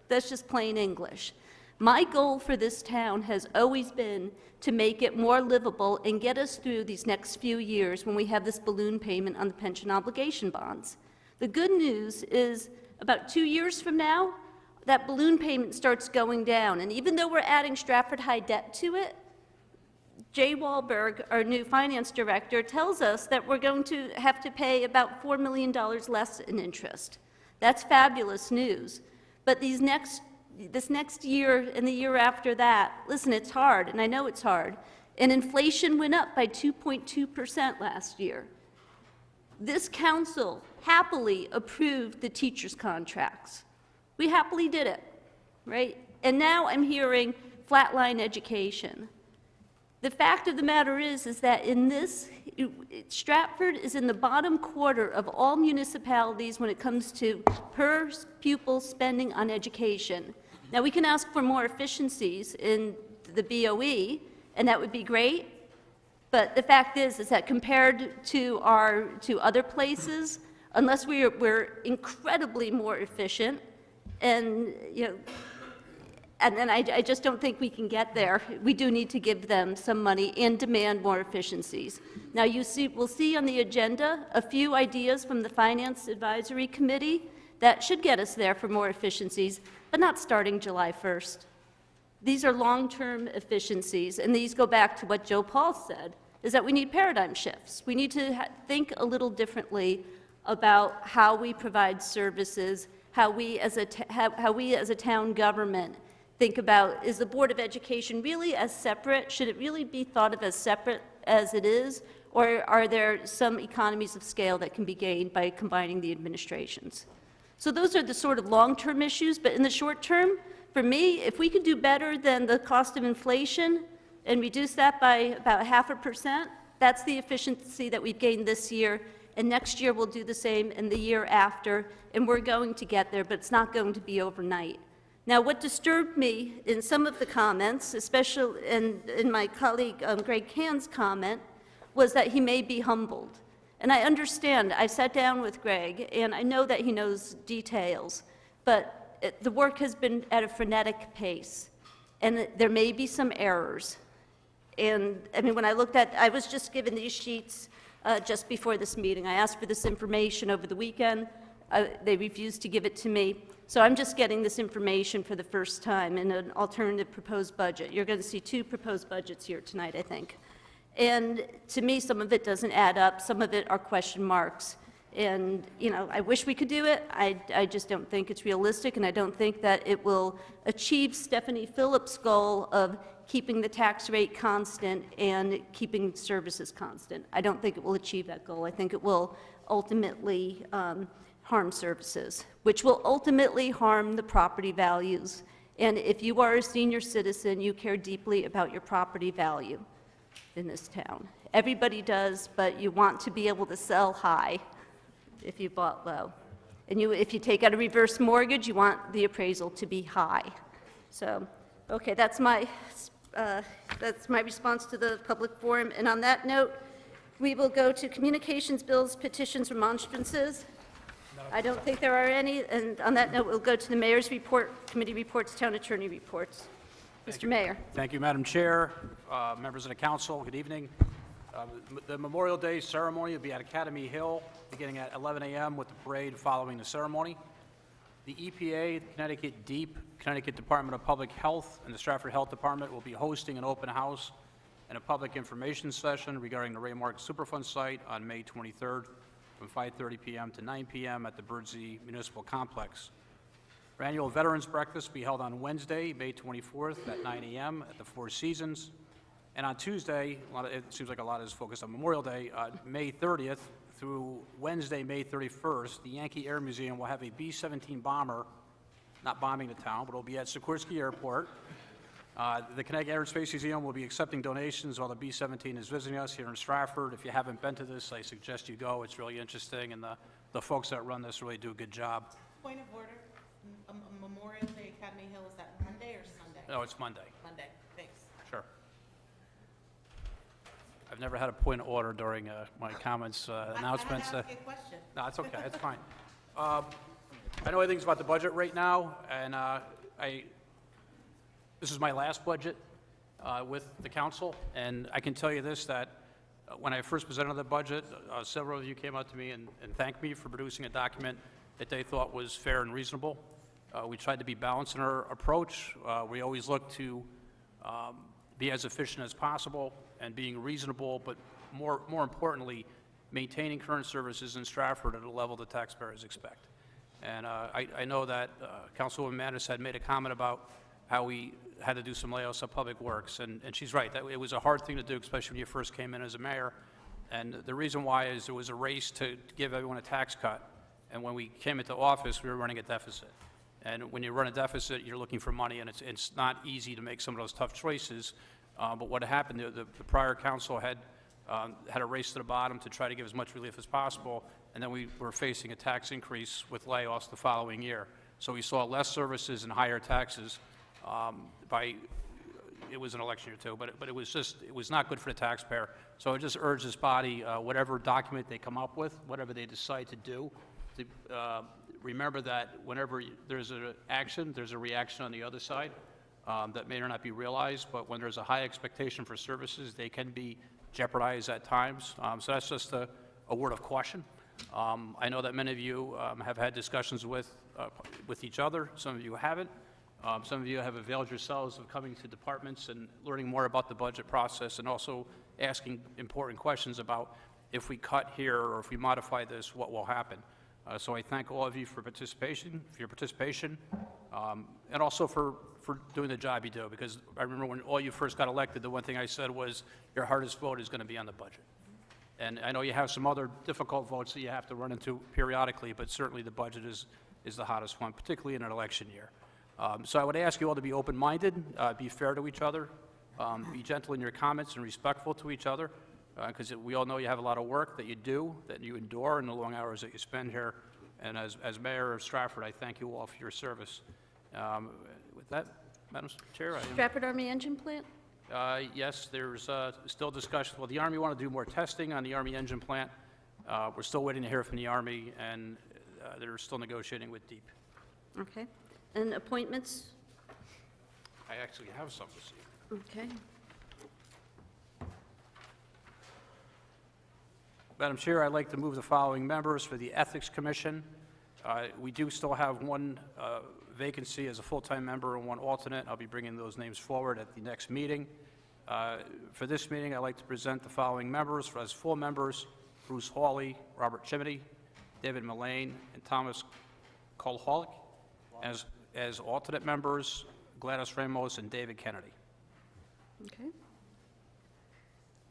just plain English. My goal for this town has always been to make it more livable and get us through these next few years when we have this balloon payment on the pension obligation bonds. The good news is about 2 years from now, that balloon payment starts going down. And even though we're adding Stratford High debt to it, Jay Wahlberg, our new finance director, tells us that we're going to have to pay about $4 million less in interest. That's fabulous news. But this next year and the year after that, listen, it's hard, and I know it's hard. And inflation went up by 2.2% last year. This council happily approved the teachers' contracts. We happily did it, right? And now I'm hearing flatline education. The fact of the matter is that in this, Stratford is in the bottom quarter of all municipalities when it comes to per pupil spending on education. Now, we can ask for more efficiencies in the BOE, and that would be great, but the fact is that compared to other places, unless we're incredibly more efficient, and And then I just don't think we can get there. We do need to give them some money and demand more efficiencies. Now, we'll see on the agenda a few ideas from the Finance Advisory Committee that should get us there for more efficiencies, but not starting July 1st. These are long-term efficiencies, and these go back to what Joe Paul said, is that we need paradigm shifts. We need to think a little differently about how we provide services, how we as a town government think about, is the Board of Education really as separate? Should it really be thought of as separate as it is? Or are there some economies of scale that can be gained by combining the administrations? So those are the sort of long-term issues, but in the short term, for me, if we could do better than the cost of inflation and reduce that by about 0.5%, that's the efficiency that we've gained this year, and next year we'll do the same, and the year after, and we're going to get there, but it's not going to be overnight. Now, what disturbed me in some of the comments, especially in my colleague Greg Cahn's comment, was that he may be humbled. And I understand, I sat down with Greg, and I know that he knows details, but the work has been at a frenetic pace, and there may be some errors. And, I mean, when I looked at, I was just given these sheets just before this meeting. I asked for this information over the weekend. They refused to give it to me. So I'm just getting this information for the first time in an alternative proposed budget. You're going to see 2 proposed budgets here tonight, I think. And to me, some of it doesn't add up. Some of it are question marks. And, you know, I wish we could do it. I just don't think it's realistic, and I don't think that it will achieve Stephanie Phillips' goal of keeping the tax rate constant and keeping services constant. I don't think it will achieve that goal. I think it will ultimately harm services, which will ultimately harm the property values. And if you are a senior citizen, you care deeply about your property value in this town. Everybody does, but you want to be able to sell high if you bought low. And if you take out a reverse mortgage, you want the appraisal to be high. So, okay, that's my response to the public forum. And on that note, we will go to communications, bills, petitions, remonstrances. I don't think there are any. And on that note, we'll go to the mayor's report, committee reports, town attorney reports. Mr. Mayor. Thank you, Madam Chair, members of the council, good evening. The Memorial Day ceremony will be at Academy Hill, beginning at 11 a.m. with the parade following the ceremony. The EPA, Connecticut DEEP, Connecticut Department of Public Health, and the Stratford Health Department will be hosting an open house and a public information session regarding the Raymark Superfund site on May 23rd from 5:30 p.m. to 9 p.m. at the Birdsey Municipal Complex. Our annual Veterans Breakfast will be held on Wednesday, May 24th at 9 a.m. at the Four Seasons. And on Tuesday, it seems like a lot is focused on Memorial Day, May 30th through Wednesday, May 31st, the Yankee Air Museum will have a B-17 bomber, not bombing the town, but it'll be at Sikorsky Airport. The Connecticut Air and Space Museum will be accepting donations while the B-17 is visiting us here in Stratford. If you haven't been to this, I suggest you go. It's really interesting, and the folks that run this really do a good job. Point of order, Memorial Day Academy Hill, is that Monday or Sunday? No, it's Monday. Monday, thanks. Sure. I've never had a point of order during my comments, announcements. I had to ask you a question. No, it's okay, it's fine. I know everything's about the budget right now, and this is my last budget with the council, and I can tell you this, that when I first presented the budget, several of you came up to me and thanked me for producing a document that they thought was fair and reasonable. We tried to be balanced in our approach. We always look to be as efficient as possible and being reasonable, but more importantly, maintaining current services in Stratford at a level the taxpayers expect. And I know that Councilwoman Mattis had made a comment about how we had to do some layoffs of Public Works, and she's right, that it was a hard thing to do, especially when you first came in as a mayor. And the reason why is there was a race to give everyone a tax cut, and when we came into office, we were running a deficit. And when you run a deficit, you're looking for money, and it's not easy to make some of those tough choices. But what happened, the prior council had a race to the bottom to try to give as much relief as possible, and then we were facing a tax increase with layoffs the following year. So we saw less services and higher taxes it was an election year too, but it was not good for the taxpayer. So I just urge this body, whatever document they come up with, whatever they decide to do, to remember that whenever there's an action, there's a reaction on the other side. that may or not be realized, but when there's a high expectation for services, they can be jeopardized at times. So that's just a word of caution. I know that many of you have had discussions with each other. Some of you haven't. Some of you have availed yourselves of coming to departments and learning more about the budget process and also asking important questions about if we cut here or if we modify this, what will happen. So I thank all of you for your participation, and also for doing the job you do, because I remember when all you first got elected, the one thing I said was your hardest vote is going to be on the budget. And I know you have some other difficult votes that you have to run into periodically, but certainly the budget is the hottest one, particularly in an election year. So I would ask you all to be open-minded, be fair to each other, be gentle in your comments and respectful to each other, because we all know you have a lot of work that you do, that you endure, and the long hours that you spend here. And as Mayor of Stratford, I thank you all for your service. With that, Madam Chair, I am... Stratford Army Engine Plant? Yes, there's still discussion. Well, the Army want to do more testing on the Army engine plant. We're still waiting to hear from the Army, and they're still negotiating with DEEP. Okay. And appointments? I actually have some this evening. Okay. Madam Chair, I'd like to move the following members for the Ethics Commission. We do still have one vacancy as a full-time member and one alternate. I'll be bringing those names forward at the next meeting. For this meeting, I'd like to present the following members as full members: Bruce Hawley, Robert Chimney, David Mullane, and Thomas Kulholic. As alternate members, Gladys Ramos and David Kennedy. Okay.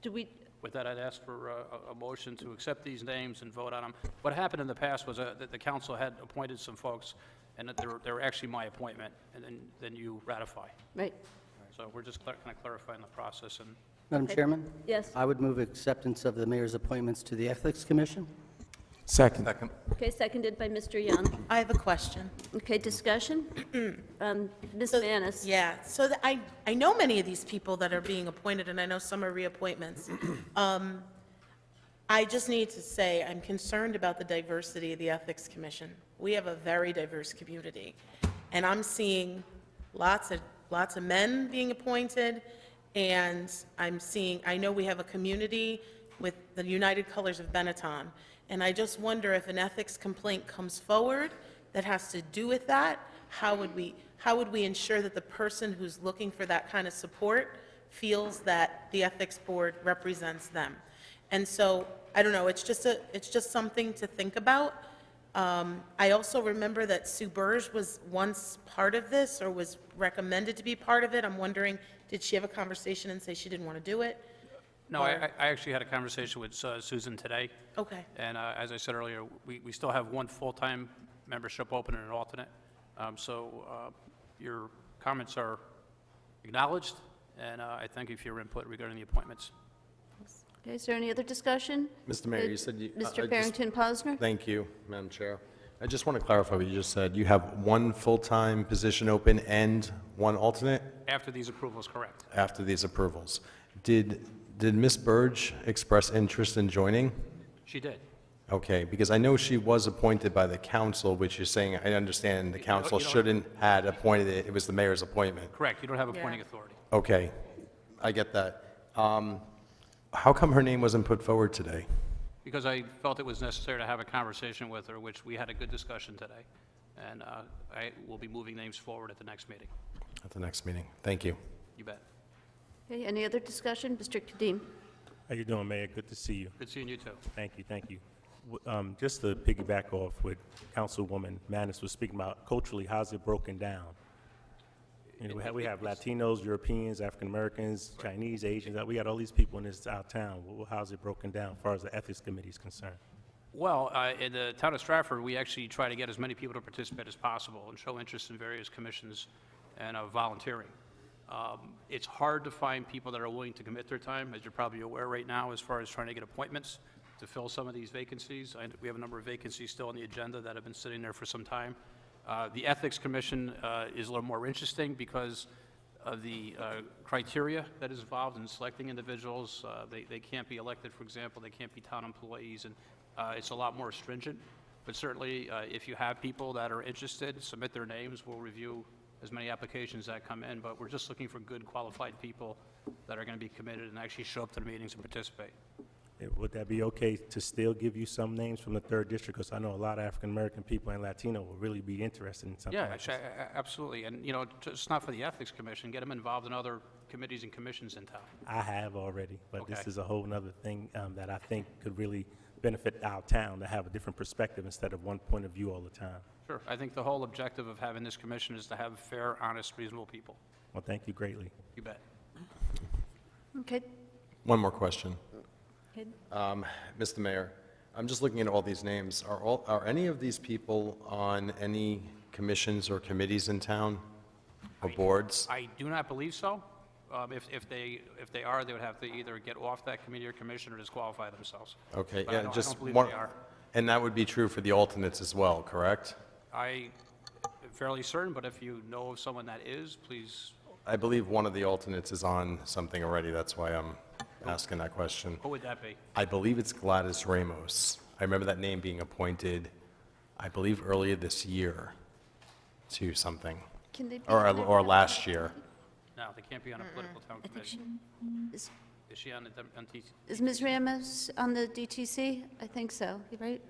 Do we, With that, I'd ask for a motion to accept these names and vote on them. What happened in the past was that the council had appointed some folks, and that they were actually my appointment, and then you ratify. right, So we're just kind of clarifying the process. And Madam Okay. Chairman? yes. I would move acceptance of the mayor's appointments to the Ethics Commission. Second. Okay, seconded by Mr. Young. I have a question. Okay, discussion? Ms. Manis? Yeah, so I know many of these people that are being appointed, and I know some are reappointments. I just need to say, I'm concerned about the diversity of the Ethics Commission. We have a very diverse community, and I'm seeing lots of men being appointed, and I know we have a community with the United Colors of Benetton, and I just wonder if an ethics complaint comes forward that has to do with that, how would we ensure that the person who's looking for that kind of support feels that the ethics board represents them? And so, I don't know, it's just something to think about. I also remember that Sue Burge was once part of this, or was recommended to be part of it. I'm wondering, did she have a conversation and say she didn't want to do it? no, I actually had a conversation with Susan today, Okay, and as I said earlier, we still have one full-time membership open and an alternate. So your comments are acknowledged, and I thank you for your input regarding the appointments. Okay, is there any other discussion? Mr. Mayor, you said you... I Mr. just- Barrington Posner? Thank you, Madam Chair. I just want to clarify what you just said. You have one full-time position open and one alternate After these approvals, correct. after these approvals. Did Ms. Burge express interest in joining? She did. Okay, because I know she was appointed by the council, which you're saying, I understand the council shouldn't had appointed it, it was the mayor's appointment. Correct, you don't have appointing Yeah. authority. Okay, I get that. How come her name wasn't put forward today? Because I felt it was necessary to have a conversation with her, which we had a good discussion today. And I will be moving names forward at the next meeting. At the next meeting. Thank you. You bet. Okay, any other discussion? Mr. Kadim? How you doing, Mayor? Good to see you. Good seeing you, too. Thank you, thank you. Just to piggyback off what Councilwoman Manis was speaking about, culturally, how's it broken down? You know, we have Latinos, Europeans, African Americans, Chinese, Asians, we got all these people in our town. How's it broken down as far as the Ethics Committee is concerned? Well, in the town of Stratford, we actually try to get as many people to participate as possible and show interest in various commissions and volunteering. It's hard to find people that are willing to commit their time, as you're probably aware right now, as far as trying to get appointments to fill some of these vacancies. We have a number of vacancies still on the agenda that have been sitting there for some time. The Ethics Commission is a little more interesting because of the criteria that is involved in selecting individuals. They can't be elected, for example, they can't be town employees, and it's a lot more stringent. But certainly, if you have people that are interested, submit their names, we'll review as many applications that come in, but we're just looking for good, qualified people that are going to be committed and actually show up to the meetings and participate. Would that be okay to still give you some names from the 3rd District? Because I know a lot of African-American people and Latino will really be interested in something Yeah, like actually, this. absolutely. And, you know, just not for the Ethics Commission, get them involved in other committees and commissions in town. I have already, but this Okay. is a whole nother thing that I think could really benefit our town to have a different perspective instead of one point of view all the time. Sure. I think the whole objective of having this commission is to have fair, honest, reasonable people. Well, thank you greatly. You bet. Okay. One more question. Okay. Mr. Mayor, I'm just looking at all these names. Are any of these people on any commissions or committees in town or boards? I do not believe so. If they are, they would have to either get off that committee or commission or disqualify themselves. Okay, But I yeah, don't just believe one. they are. And that would be true for the alternates as well, correct? I'm fairly certain, but if you know of someone that is, please, I believe one of the alternates is on something already. That's why I'm asking that question. who would that be? I believe it's Gladys Ramos. I remember that name being appointed, I believe, earlier this year to something, Can they be or on or there? last year. No, they can't be on a political town I think committee. is, Is she on the, on TC? is Ms. Ramos on the DTC? I think so, you right?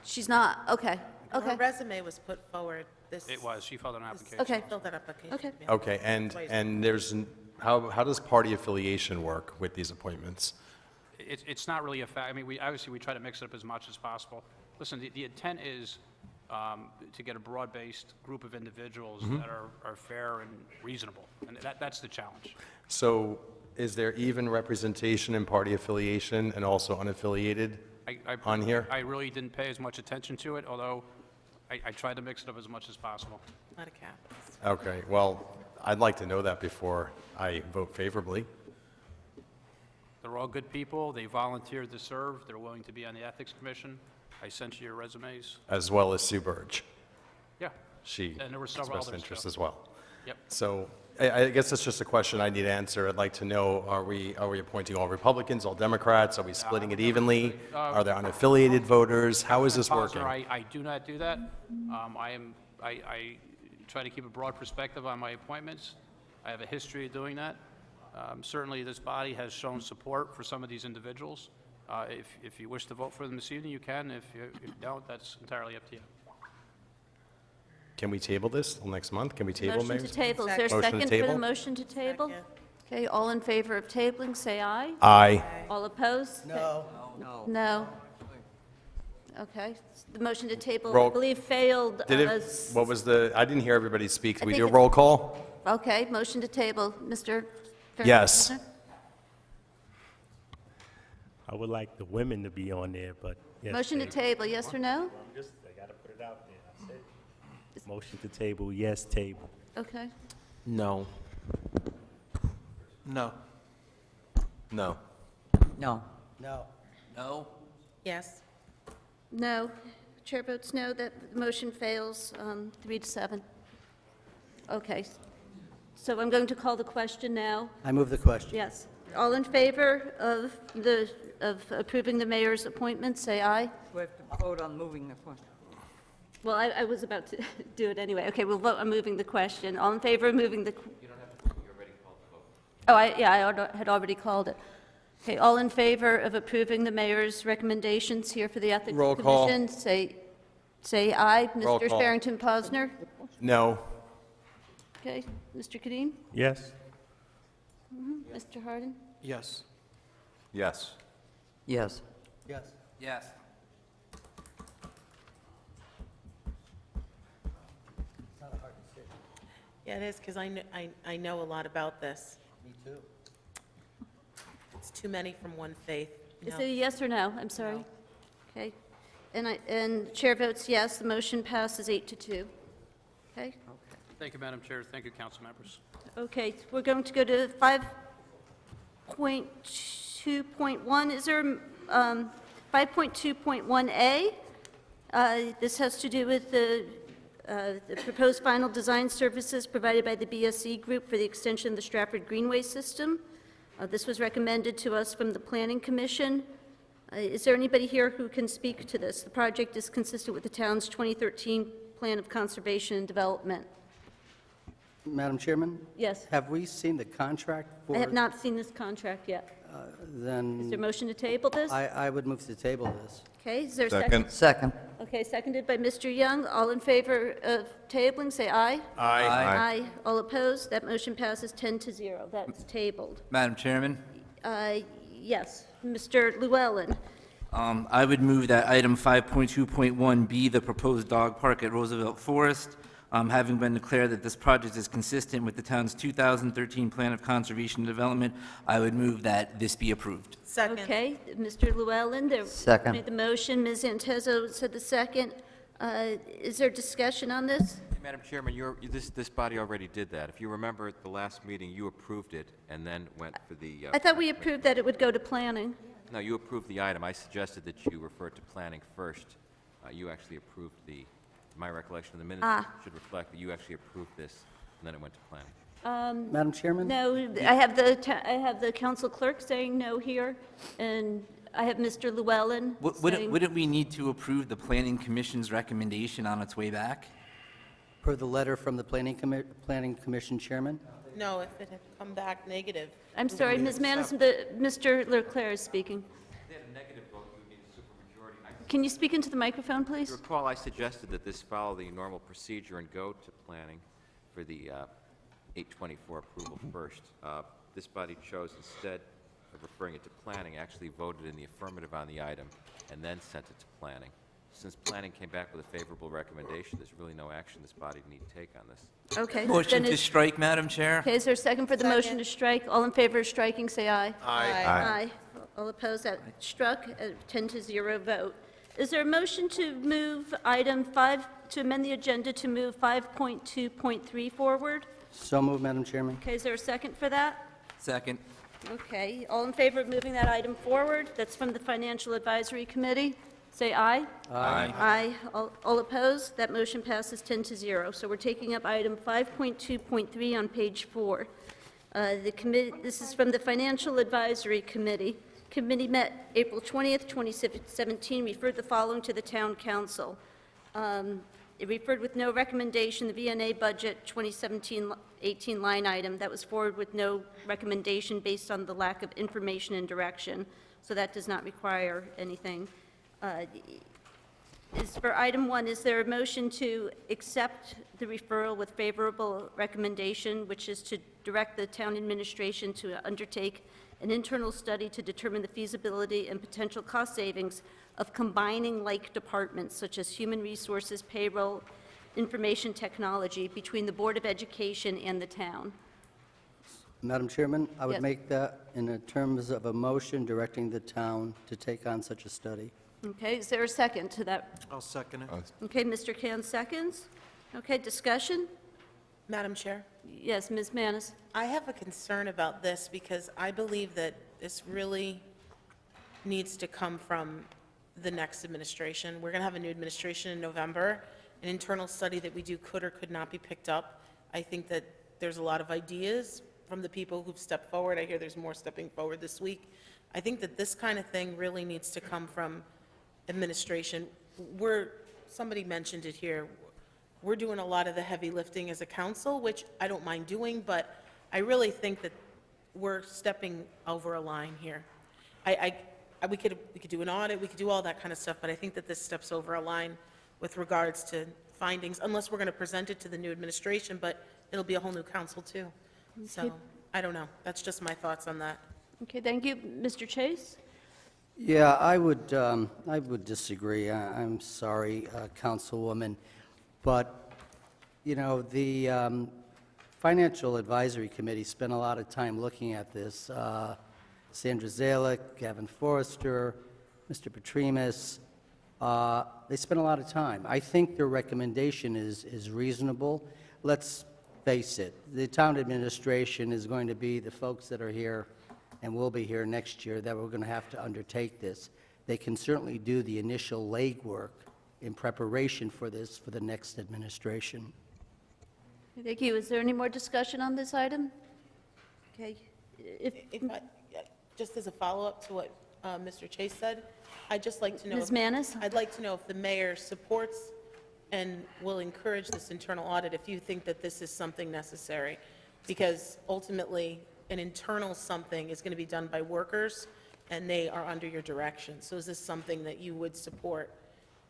She's not, okay, Her okay, resume was put forward this. It was, she filed an application. okay, Filled that application. Okay. yeah. Okay, and there's, how does party affiliation work with these appointments? It's not really a fact, I mean, obviously, we try to mix it up as much as possible. Listen, the intent is to get a broad-based group of individuals that are fair and reasonable, and that's the challenge. So is there even representation in party affiliation and also unaffiliated on here? I really didn't pay as much attention to it, although I tried to mix it up as much as possible. Not a cap. Okay, well, I'd like to know that before I vote favorably. They're all good people, they volunteered to serve, they're willing to be on the Ethics Commission. I sent you your resumes. As well as Sue Burge. Yeah, She And there were several expressed others, interest too. as well. yep. So I guess that's just a question I need to answer. I'd like to know, are we appointing all Republicans, all Democrats? Are we splitting it evenly? Are there unaffiliated voters? How is this working? Posner, I do not do that. I try to keep a broad perspective on my appointments. I have a history of doing that. Certainly, this body has shown support for some of these individuals. If you wish to vote for them this evening, you can. If you don't, that's entirely up to you. Can we table this till next month? Can we table, motion Mayor? to table, is there a Motion to second for the table? motion to table? Second. Okay, all in favor of tabling, say aye. Aye. All opposed? No. No. Okay, the motion to table, I Roll- believe, failed. Did it, what was the, I didn't hear everybody speak. Did we do a think roll call? Okay, motion to table, Mr. Yes. Farrington? I would like the women to be on there, but yes. Motion to table, yes or no? I gotta put it out there. That's it. Motion to table, yes, table. Okay, No. No. No. No. No. No? Yes. no. Chair votes no, that motion fails, 3-7. Okay, so I'm going to call the question now. I move the question. Yes. All in favor of approving the mayor's appointments, say aye. We have to vote on moving the question. Well, I was about to do it anyway. Okay, we'll vote on moving the question. All in favor of moving the... You don't have to, you already called the vote. Oh, I had already called it. Okay, all in favor of approving the mayor's recommendations here for the Ethics Roll call. Commission, say aye. Roll Mr. call. Farrington Posner? No. Okay, Mr. Kadim? Yes? Mr. Harden? Yes. Yes. Yes. Yes. Yes. Yeah, it is, because I know a lot about this. Me too. It's too many from one faith. Is No. it a yes or no? I'm sorry. Okay. And chair votes yes, the motion passes 8-2. Okay? Thank you, Madam Chair. Thank you, council members. Okay, we're going to go to 5.2.1. Is there 5.2.1A? This has to do with the proposed final design services provided by the BSE Group for the extension of the Stratford Greenway system. This was recommended to us from the Planning Commission. Is there anybody here who can speak to this? The project is consistent with the town's 2013 Plan of Conservation and Development. Madam Chairman, Yes, have we seen the contract for? I have not seen this contract yet. Is there a Then motion to table this? I would move to table this. Okay, is there a second? Second. Second. Okay, seconded by Mr. Young. All in favor of tabling, say aye. Aye. Aye. All opposed? That motion passes 10-0. That's tabled. Madam Chairman? Yes, Mr. Llewellyn. I would move that item 5.2.1B, the proposed dog park at Roosevelt Forest, having been declared that this project is consistent with the town's 2013 Plan of Conservation and Development, I would move that this be approved. Second. Okay, Mr. Llewellyn, there. Second. Made the motion, Ms. Antezo said the second. Is there discussion on this? Madam Chairman, this body already did that. If you remember at the last meeting, you approved it and then went for the... I thought we approved that it would go to planning. No, you approved the item. I suggested that you refer to planning first. You actually approved my recollection of the minutes should reflect that you actually approved this, and then it went to planning. Madam Chairman? No, I have the council clerk saying no here, and I have Mr. Llewellyn saying... Wouldn't we need to approve the Planning Commission's recommendation on its way back? Per the letter from the Planning Commission Chairman? No, if it had come back negative. I'm sorry, Ms. Manis, Mr. Leclerc is speaking. If they had a negative vote, you would need a supermajority. Can you speak into the microphone, You please? recall, I suggested that this follow the normal procedure and go to planning for the 824 approval first. This body chose, instead of referring it to planning, actually voted in the affirmative on the item and then sent it to planning. Since planning came back with a favorable recommendation, there's really no action this body need take on this. Okay. Motion then to is- strike, Madam Chair? Okay, is there a second for the motion Second. to strike? All in favor of striking, say aye. Aye. All opposed, that struck, a 10-0 vote. Is there a motion to move item 5, to amend the agenda to move 5.2.3 forward? So moved, Madam Chairman. Okay, is there a second for that? Second. Okay, all in favor of moving that item forward? That's from the Financial Advisory Committee. Say aye. Aye. Aye. All opposed? That motion passes 10-0. So we're taking up item 5.2.3 on page 4. This is from the Financial Advisory Committee. Committee met April 20th, 2017, referred the following to the Town Council. It referred with no recommendation the VNA budget 2017-18 line item. That was forwarded with no recommendation based on the lack of information and direction. So that does not require anything. Is for item 1, is there a motion to accept the referral with favorable recommendation, which is to direct the town administration to undertake an internal study to determine the feasibility and potential cost savings of combining like departments such as human resources, payroll, information technology between the Board of Education and the town? Madam Chairman, I would Yes. make that in the terms of a motion directing the town to take on such a study. Okay, is there a second to that? I'll second it. Okay, Mr. Can seconds. Okay, discussion? Madam Chair? Yes, Ms. Manis. I have a concern about this because I believe that this really needs to come from the next administration. We're going to have a new administration in November. An internal study that we do could or could not be picked up. I think that there's a lot of ideas from the people who've stepped forward. I hear there's more stepping forward this week. I think that this kind of thing really needs to come from administration. Somebody mentioned it here, we're doing a lot of the heavy lifting as a council, which I don't mind doing, but I really think that we're stepping over a line here. We could do an audit, we could do all that kind of stuff, but I think that this steps over a line with regards to findings, unless we're going to present it to the new administration, but it'll be a whole new council too. So, I don't know. That's just my thoughts on that. Okay, thank you. Mr. Chase? Yeah, I would disagree. I'm sorry, Councilwoman, but, you know, the Financial Advisory Committee spent a lot of time looking at this. Sandra Zalick, Gavin Forrester, Mr. Petrimus, they spent a lot of time. I think their recommendation is reasonable. Let's face it, the town administration is going to be the folks that are here and will be here next year that we're going to have to undertake this. They can certainly do the initial legwork in preparation for this for the next administration. Thank you. Is there any more discussion on this item? Okay. Just as a follow-up to what Mr. Chase said, I'd just like to know. Ms. Manis? I'd like to know if the mayor supports and will encourage this internal audit if you think that this is something necessary. Because ultimately, an internal something is going to be done by workers, and they are under your direction. So is this something that you would support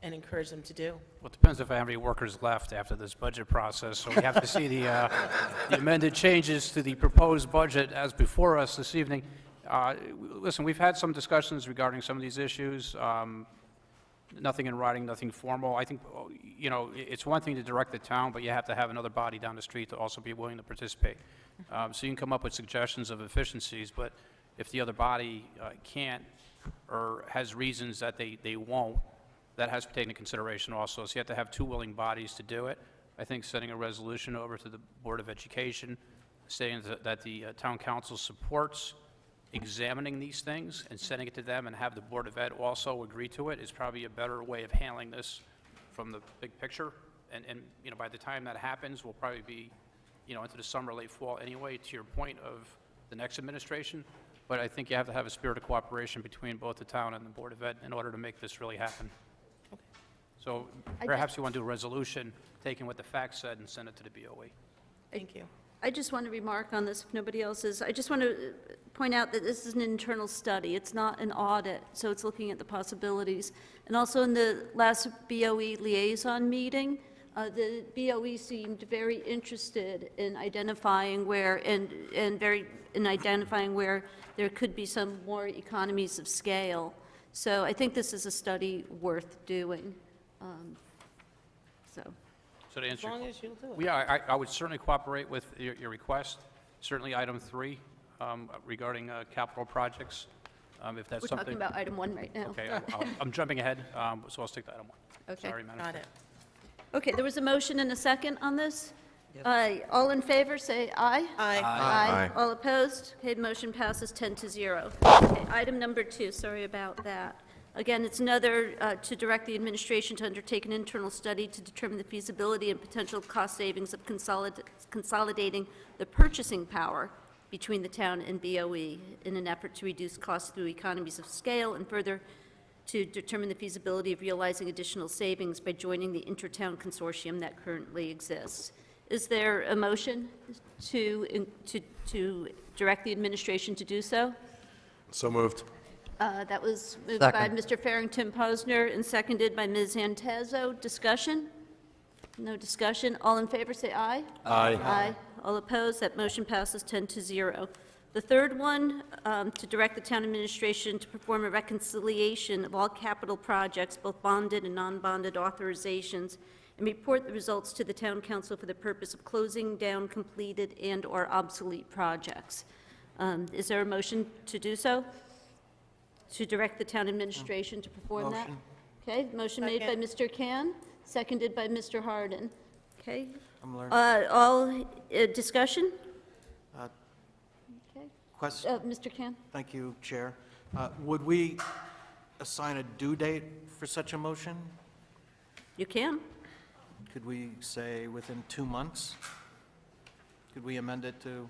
and encourage them to do? Well, it depends if I have any workers left after this budget process, so we have to see the amended changes to the proposed budget as before us this evening. Listen, we've had some discussions regarding some of these issues. Nothing in writing, nothing formal. I think, you know, it's one thing to direct the town, but you have to have another body down the street to also be willing to participate. So you can come up with suggestions of efficiencies, but if the other body can't or has reasons that they won't, that has to be taken into consideration also. So you have to have two willing bodies to do it. I think sending a resolution over to the Board of Education, saying that the town council supports examining these things and sending it to them, and have the Board of Ed also agree to it, is probably a better way of handling this from the big picture. And you know, by the time that happens, we'll probably be, you know, into the summer, late fall anyway, to your point of the next administration. But I think you have to have a spirit of cooperation between both the town and the Board of Ed in order to make this really happen. So perhaps you want to do a resolution, taking what the facts said, and send it to the BOE. Thank you. I just want to remark on this, if nobody else is. I just want to point out that this is an internal study. It's not an audit, so it's looking at the possibilities. And also in the last BOE liaison meeting, the BOE seemed very interested in identifying where, in identifying where there could be some more economies of scale. So I think this is a study worth doing. So to answer As your long as you'll do it. Yeah, I would certainly cooperate with your request. Certainly item 3 regarding capital projects, if that's We're something. talking about item 1 right now. Okay, I'm jumping ahead, so I'll stick to item 1. Okay. Sorry, Madam Got Chair. it. Okay, there was a motion and a second on this? All in favor, say aye. Aye. Aye. All opposed? Okay, the motion passes 10-0. Okay, item number 2, sorry about that. Again, it's another, to direct the administration to undertake an internal study to determine the feasibility and potential cost savings of consolidating the purchasing power between the town and BOE in an effort to reduce costs through economies of scale, and further to determine the feasibility of realizing additional savings by joining the intertown consortium that currently exists. Is there a motion to direct the administration to do so? So moved. That was moved by Second. Mr. Farrington Posner and seconded by Ms. Antezo. Discussion? No discussion. All in favor, say aye. Aye. Aye. All opposed? That motion passes 10-0. The third one, to direct the town administration to perform a reconciliation of all capital projects, both bonded and non-bonded authorizations, and report the results to the town council for the purpose of closing down completed and/or obsolete projects. Is there a motion to do so? To direct the town administration to perform that? Motion. Okay, motion made by Second. Mr. Can, seconded by Mr. Harden. Okay, I'm learning. all, discussion? Okay, Question, Mr. Can? thank you, Chair. Would we assign a due date for such a motion? You can. Could we say within 2 months? Could we amend it to?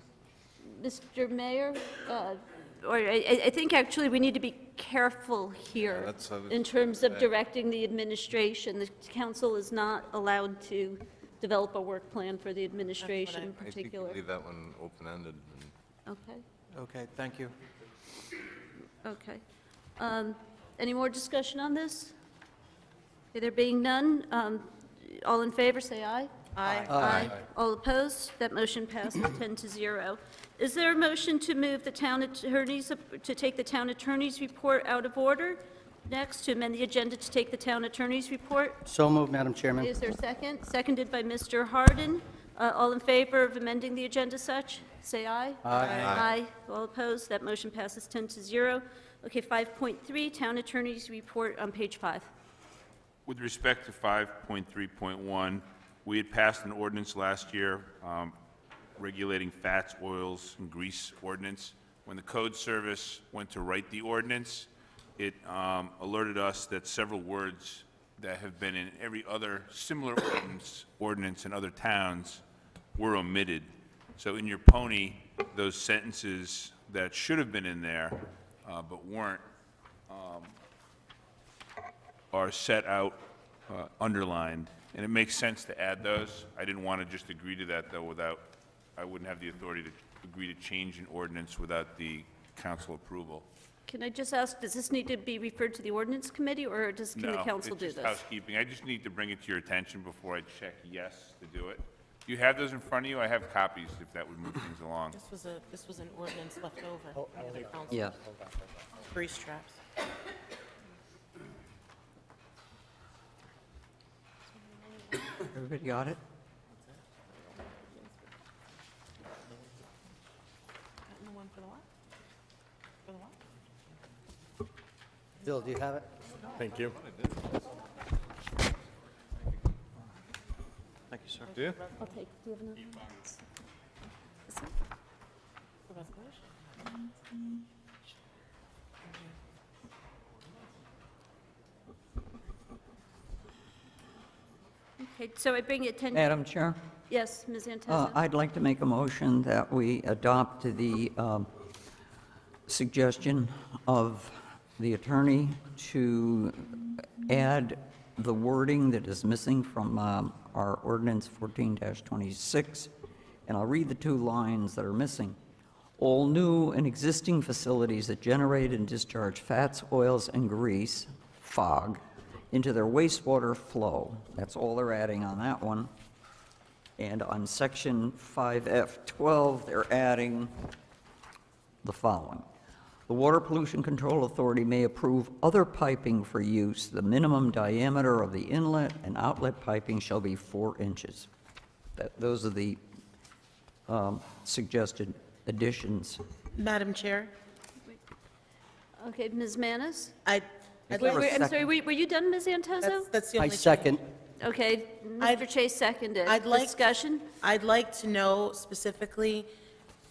Mr. Mayor, or I think actually we need to be careful here that's- in terms of directing the administration. The council is not allowed to develop a work plan for the administration in I think you particular. leave that one open-ended. Okay, Okay, thank you. okay. Any more discussion on this? Okay, there being none, all in favor, say aye. Aye. Aye. All opposed? That motion passes 10-0. Is there a motion to move the town attorneys, to take the town attorney's report out of order? Next, to amend the agenda to take the town attorney's report? So moved, Madam Chairman. Is there a second? Seconded by Mr. Harden. All in favor of amending the agenda such, say aye. Aye. All opposed? That motion passes 10-0. Okay, 5.3, town attorney's report on page 5. With respect to 5.3.1, we had passed an ordinance last year regulating fats, oils, and grease ordinance. When the code service went to write the ordinance, it alerted us that several words that have been in every other similar ordinance in other towns were omitted. So in your pony, those sentences that should have been in there but weren't are set out, underlined, and it makes sense to add those. I didn't want to just agree to that, though, I wouldn't have the authority to agree to change an ordinance without the council approval. Can I just ask, does this need to be referred to the ordinance committee, or can the council do No, it's this? just housekeeping. I just need to bring it to your attention before I check yes to do it. Do you have those in front of you? I have copies, if that would move things along. This was an ordinance left over. from the council. Yeah. Grease traps. Everybody got it? Gotten the one for the what? For the what? Bill, do you have it? Thank you. Thank you, sir. Do you? Okay, do you have another? The resolution? Okay, so I bring your attention, Madam Chair? yes, Ms. Antessa? I'd like to make a motion that we adopt the suggestion of the attorney to add the wording that is missing from our ordinance 14-26, and I'll read the two lines that are missing. All new and existing facilities that generate and discharge fats, oils, and grease, FOG, into their wastewater flow. That's all they're adding on that one. And on section 5F12, they're adding the following. The Water Pollution Control Authority may approve other piping for use. The minimum diameter of the inlet and outlet piping shall be 4 inches. Those are the suggested additions. Madam Chair, Okay, Ms. Manis? I'd Is like, there a I'm sorry, second? were you done, Ms. Antezo? that's the I only. second. Okay, Mr. Chase seconded. I'd like- Discussion? I'd like to know specifically,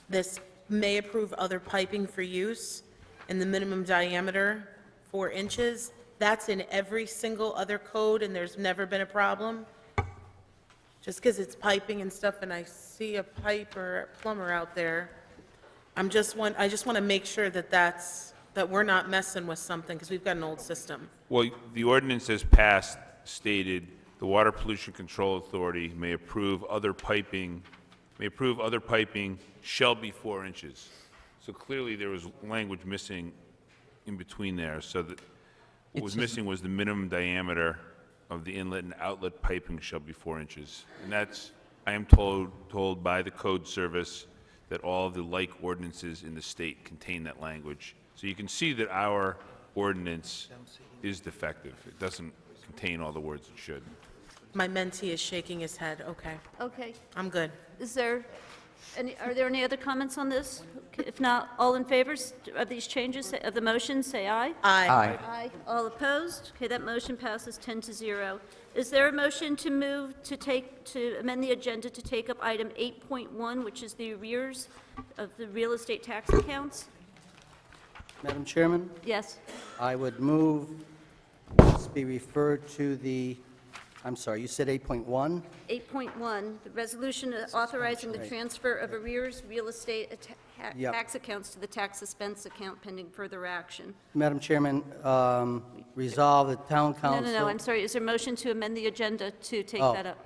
this may approve other piping for use in the minimum diameter, 4 inches. That's in every single other code, and there's never been a problem? Just because it's piping and stuff, and I see a pipe or a plumber out there, I just want to make sure that we're not messing with something, because we've got an old system. Well, the ordinance as passed stated, the Water Pollution Control Authority may approve other piping shall be 4 inches. So clearly, there was language missing in between there, so that what was missing was the minimum diameter of the inlet and outlet piping shall be 4 inches. And that's, I am told by the code service that all of the like ordinances in the state contain that language. So you can see that our ordinance is defective. It doesn't contain all the words it should. My mentee is shaking his head. Okay, Okay, I'm good. are there any other comments on this? If not, all in favor of these changes, of the motion, say aye. Aye. Aye. All opposed? Okay, that motion passes 10-0. Is there a motion to move to amend the agenda to take up item 8.1, which is the arrears of the real estate tax accounts? Madam Chairman, Yes. I would move this be referred to the, I'm sorry, you said 8.1? 8.1, the resolution authorizing the Right. transfer of arrears real estate Yep. tax accounts to the tax suspense account pending further action. Madam Chairman, resolve the town council... No, I'm sorry, is there a motion to amend the agenda to take Oh. that up?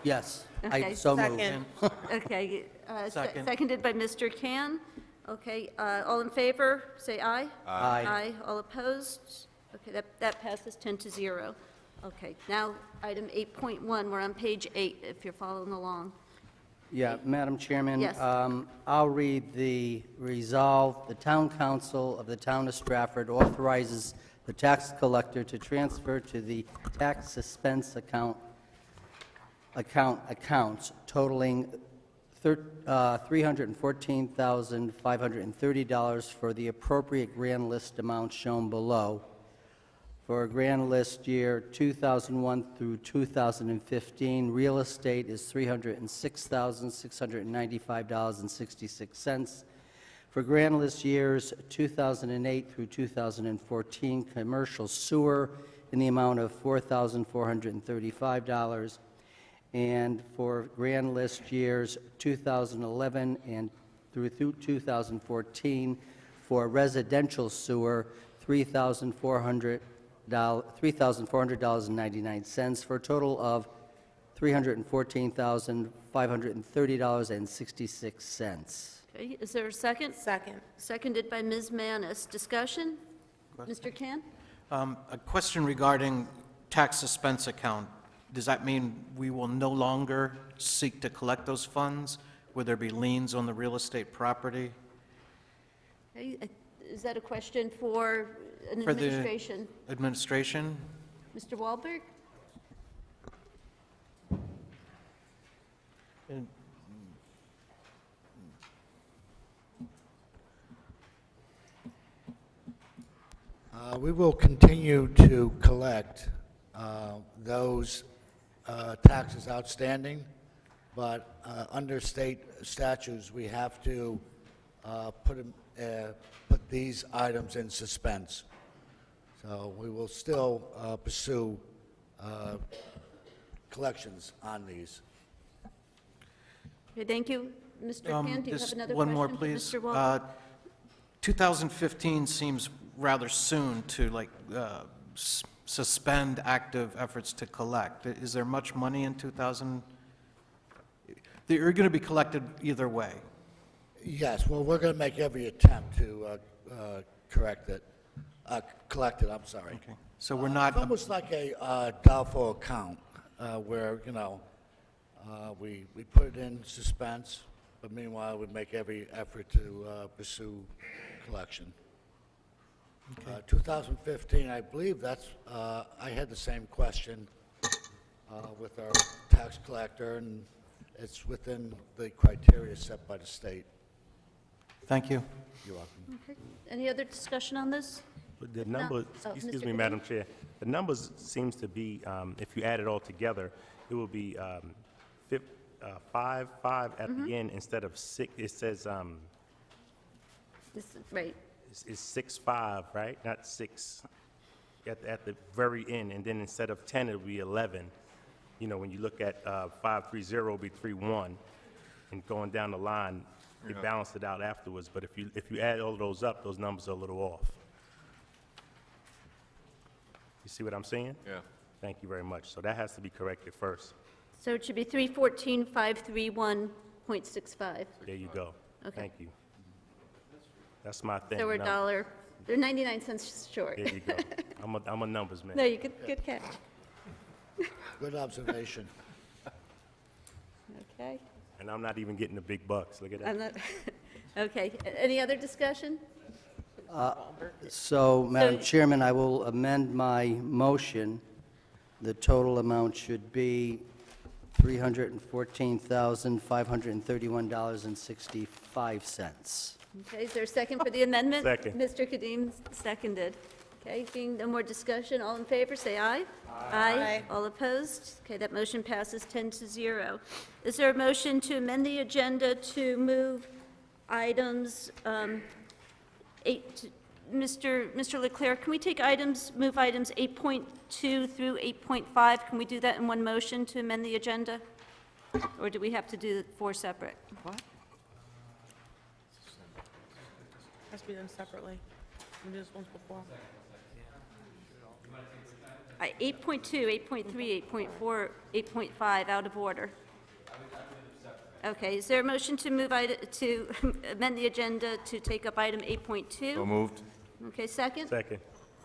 Yes, Okay. I so move. Second. Okay, Second. seconded by Mr. Can. Okay, all in favor, say aye. Aye. Aye, all opposed? Okay, that passes 10-0. Okay, now, item 8.1, we're on page 8, if you're following along. Yeah, Madam Chairman. Yes. I'll read the resolve. The Town Council of the Town of Stratford authorizes the tax collector to transfer to the tax suspense accounts totaling $314,530 for the appropriate grand list amounts shown below. For grand list year 2001 through 2015, real estate is $306,695.66. For grand list years 2008 through 2014, commercial sewer in the amount of $4,435. And for grand list years 2011 and through 2014, for residential sewer, $3,400.99, for a total of $314,530.66. Okay, is there a second? Second. Seconded by Ms. Manis. Discussion? Mr. Can? A question regarding tax suspense account. Does that mean we will no longer seek to collect those funds? Will there be liens on the real estate property? Okay, is that a question for an For the- administration? Administration? Mr. Wahlberg? We will continue to collect those taxes outstanding, but under state statutes, we have to put these items in suspense. So we will still pursue collections on these. Okay, thank you. Mr. Can, do you have Just another question? one more, for please. Mr. Wahlberg? 2015 seems rather soon to suspend active efforts to collect. Is there much money in 2000? They're going to be collected either way. Yes, well, we're going to make every attempt to collect it, I'm sorry. Okay. So we're not, It's almost like a doubtful account, where, we put it in suspense, but meanwhile, we make every effort to pursue collection. 2015, I believe that's, I had the same question with our tax collector, and it's within the criteria set by the state. thank you. You're welcome. Okay. Any other discussion on this? But the numbers, Oh, excuse Mr. me, Kadim? Madam Chair, the numbers seems to be, if you add it all together, it will be 5 at the end instead of 6. It says This, right. it's 6-5, right? Not 6 at the very end, and then instead of 10, it'll be 11. When you look at 530, it'll be 31, and going down the line, it balanced it out afterwards. But if you add all of those up, those numbers are a little off. You see what I'm saying? Yeah. Thank you very much. So that has to be corrected first. So it should be 314,531.65. There you go. Okay. Thank you. That's my thing. So we're num- they're 99 cents short. There you go. I'm a numbers man. No, you good catch. Good observation. Okay. And I'm not even getting the big bucks. Look at that. I'm not, okay. Any other discussion? So, Madam So- Chairman, I will amend my motion. The total amount should be $314,531.65. Okay, is there a second for the amendment? Second. Mr. Kadim seconded. Okay, being no more discussion, all in favor, say aye. Aye. All opposed? Okay, that motion passes 10-0. Is there a motion to amend the agenda to move items, Mr. Leclerc, can we move items 8.2 through 8.5? Can we do that in one motion to amend the agenda? Or do we have to do 4 separate? What? Has to be done separately. We do this once before. 8.2, 8.3, 8.4, 8.5, out of order. Okay, is there a motion to to amend the agenda to take up item 8.2? So moved. Okay, second? Second.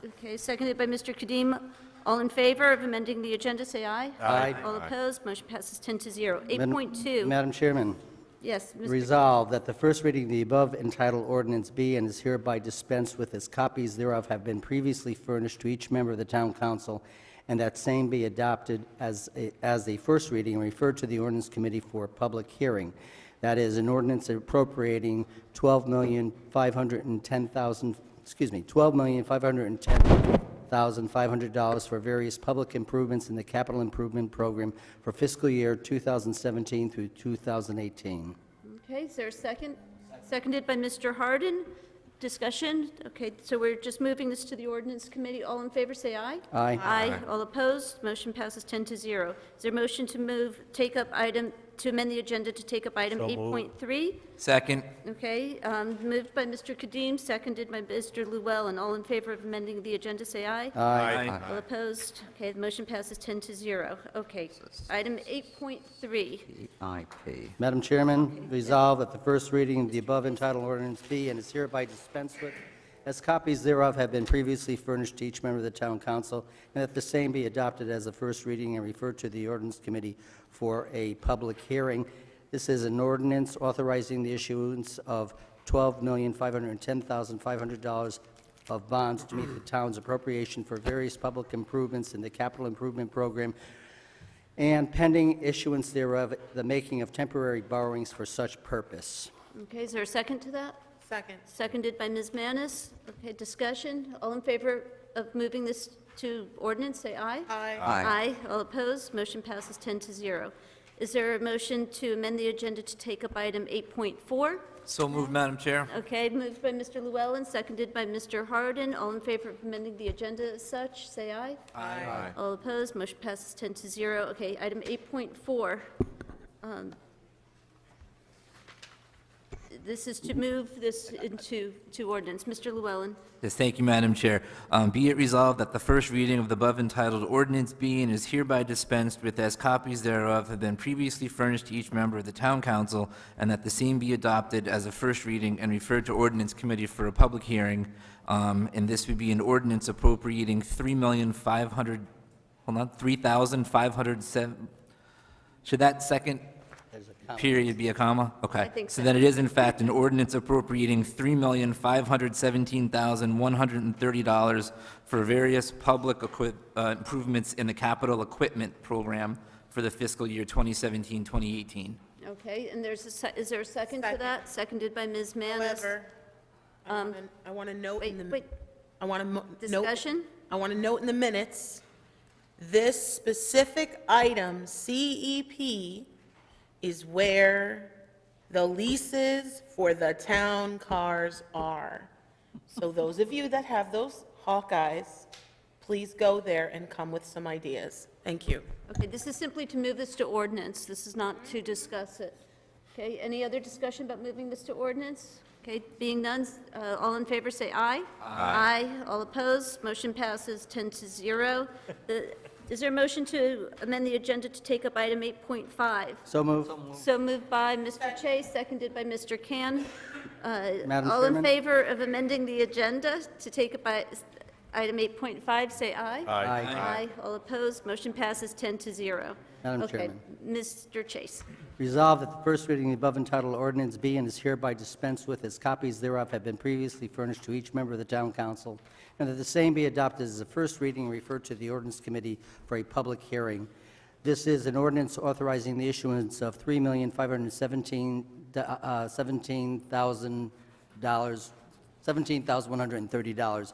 Okay, seconded by Mr. Kadim. All in favor of amending the agenda, say aye. Aye. All opposed, motion passes 10-0. Madam- 8.2, Madam Chairman, yes, Mr. resolved that the first reading of the above entitled ordinance be and is hereby dispensed with, as copies thereof have been previously furnished to each member of the town council, and that same be adopted as a first reading and referred to the ordinance committee for public hearing. That is, an ordinance appropriating $12,510,500 for various public improvements in the capital improvement program for fiscal year 2017 through 2018. Okay, is there a second? Seconded by Mr. Harden. Discussion? Okay, so we're just moving this to the ordinance committee. All in favor, say aye. Aye. Aye. All opposed? Motion passes 10-0. Is there a motion to take up item to amend the agenda to take up item So moved. 8.3. Second. Okay, moved by Mr. Kadim, seconded by Mr. Llewellyn. All in favor of amending the agenda, say aye. Aye. All opposed? Okay, the motion passes 10-0. Okay, item 8.3. IP. Madam Chairman, resolve that the first reading of the above entitled ordinance be and is hereby dispensed with, as copies thereof have been previously furnished to each member of the town council, and that the same be adopted as a first reading and referred to the ordinance committee for a public hearing. This is an ordinance authorizing the issuance of $12,510,500 of bonds to meet the town's appropriation for various public improvements in the capital improvement program, and pending issuance thereof, the making of temporary borrowings for such purpose. Okay, is there a second to that? Second. Seconded by Ms. Manis. Okay, discussion. All in favor of moving this to ordinance, say aye. Aye. Aye. All opposed? Motion passes 10-0. Is there a motion to amend the agenda to take up item 8.4? So moved, Madam Chair. Okay, moved by Mr. Llewellyn, seconded by Mr. Hardin. All in favor of amending the agenda as such, say aye. Aye. All opposed? Motion passes 10-0. Okay, item 8.4. This is to move this into ordinance. Mr. Llewellyn. Yes, thank you, Madam Chair. Be it resolved that the first reading of the above entitled ordinance be and is hereby dispensed with, as copies thereof have been previously furnished to each member of the town council, and that the same be adopted as a first reading and referred to ordinance committee for a public hearing. And this would be an ordinance appropriating $3,507. Should that second There's a comment. period be a comma? Okay. I think so. So then it is in fact an ordinance appropriating $3,517,130 for various public improvements in the capital equipment program for the fiscal year 2017-2018. Okay, and is there a second to Second. that? Seconded by Ms. Manis. However, I want to note Wait, in the... wait, I want to note... discussion? I want to note in the minutes, this specific item, CEP, is where the leases for the town cars are. So those of you that have those Hawkeyes, please go there and come with some ideas. Thank you. Okay, this is simply to move this to ordinance. This is not to discuss it. Okay, any other discussion about moving this to ordinance? Okay, being none, all in favor say aye. Aye. All opposed, motion passes 10-0. Is there a motion to amend the agenda to take up item 8.5? So moved. So moved by Mr. Chase, seconded by Mr. Can. Madam All in Chairman? favor of amending the agenda to take up item 8.5, say aye. Aye. Aye. All opposed, motion passes 10-0. Madam Okay, Chairman. Mr. Chase. Resolved that the first reading of the above entitled ordinance be and is hereby dispensed with, as copies thereof have been previously furnished to each member of the town council, and that the same be adopted as a first reading and referred to the ordinance committee for a public hearing. This is an ordinance authorizing the issuance of $17,130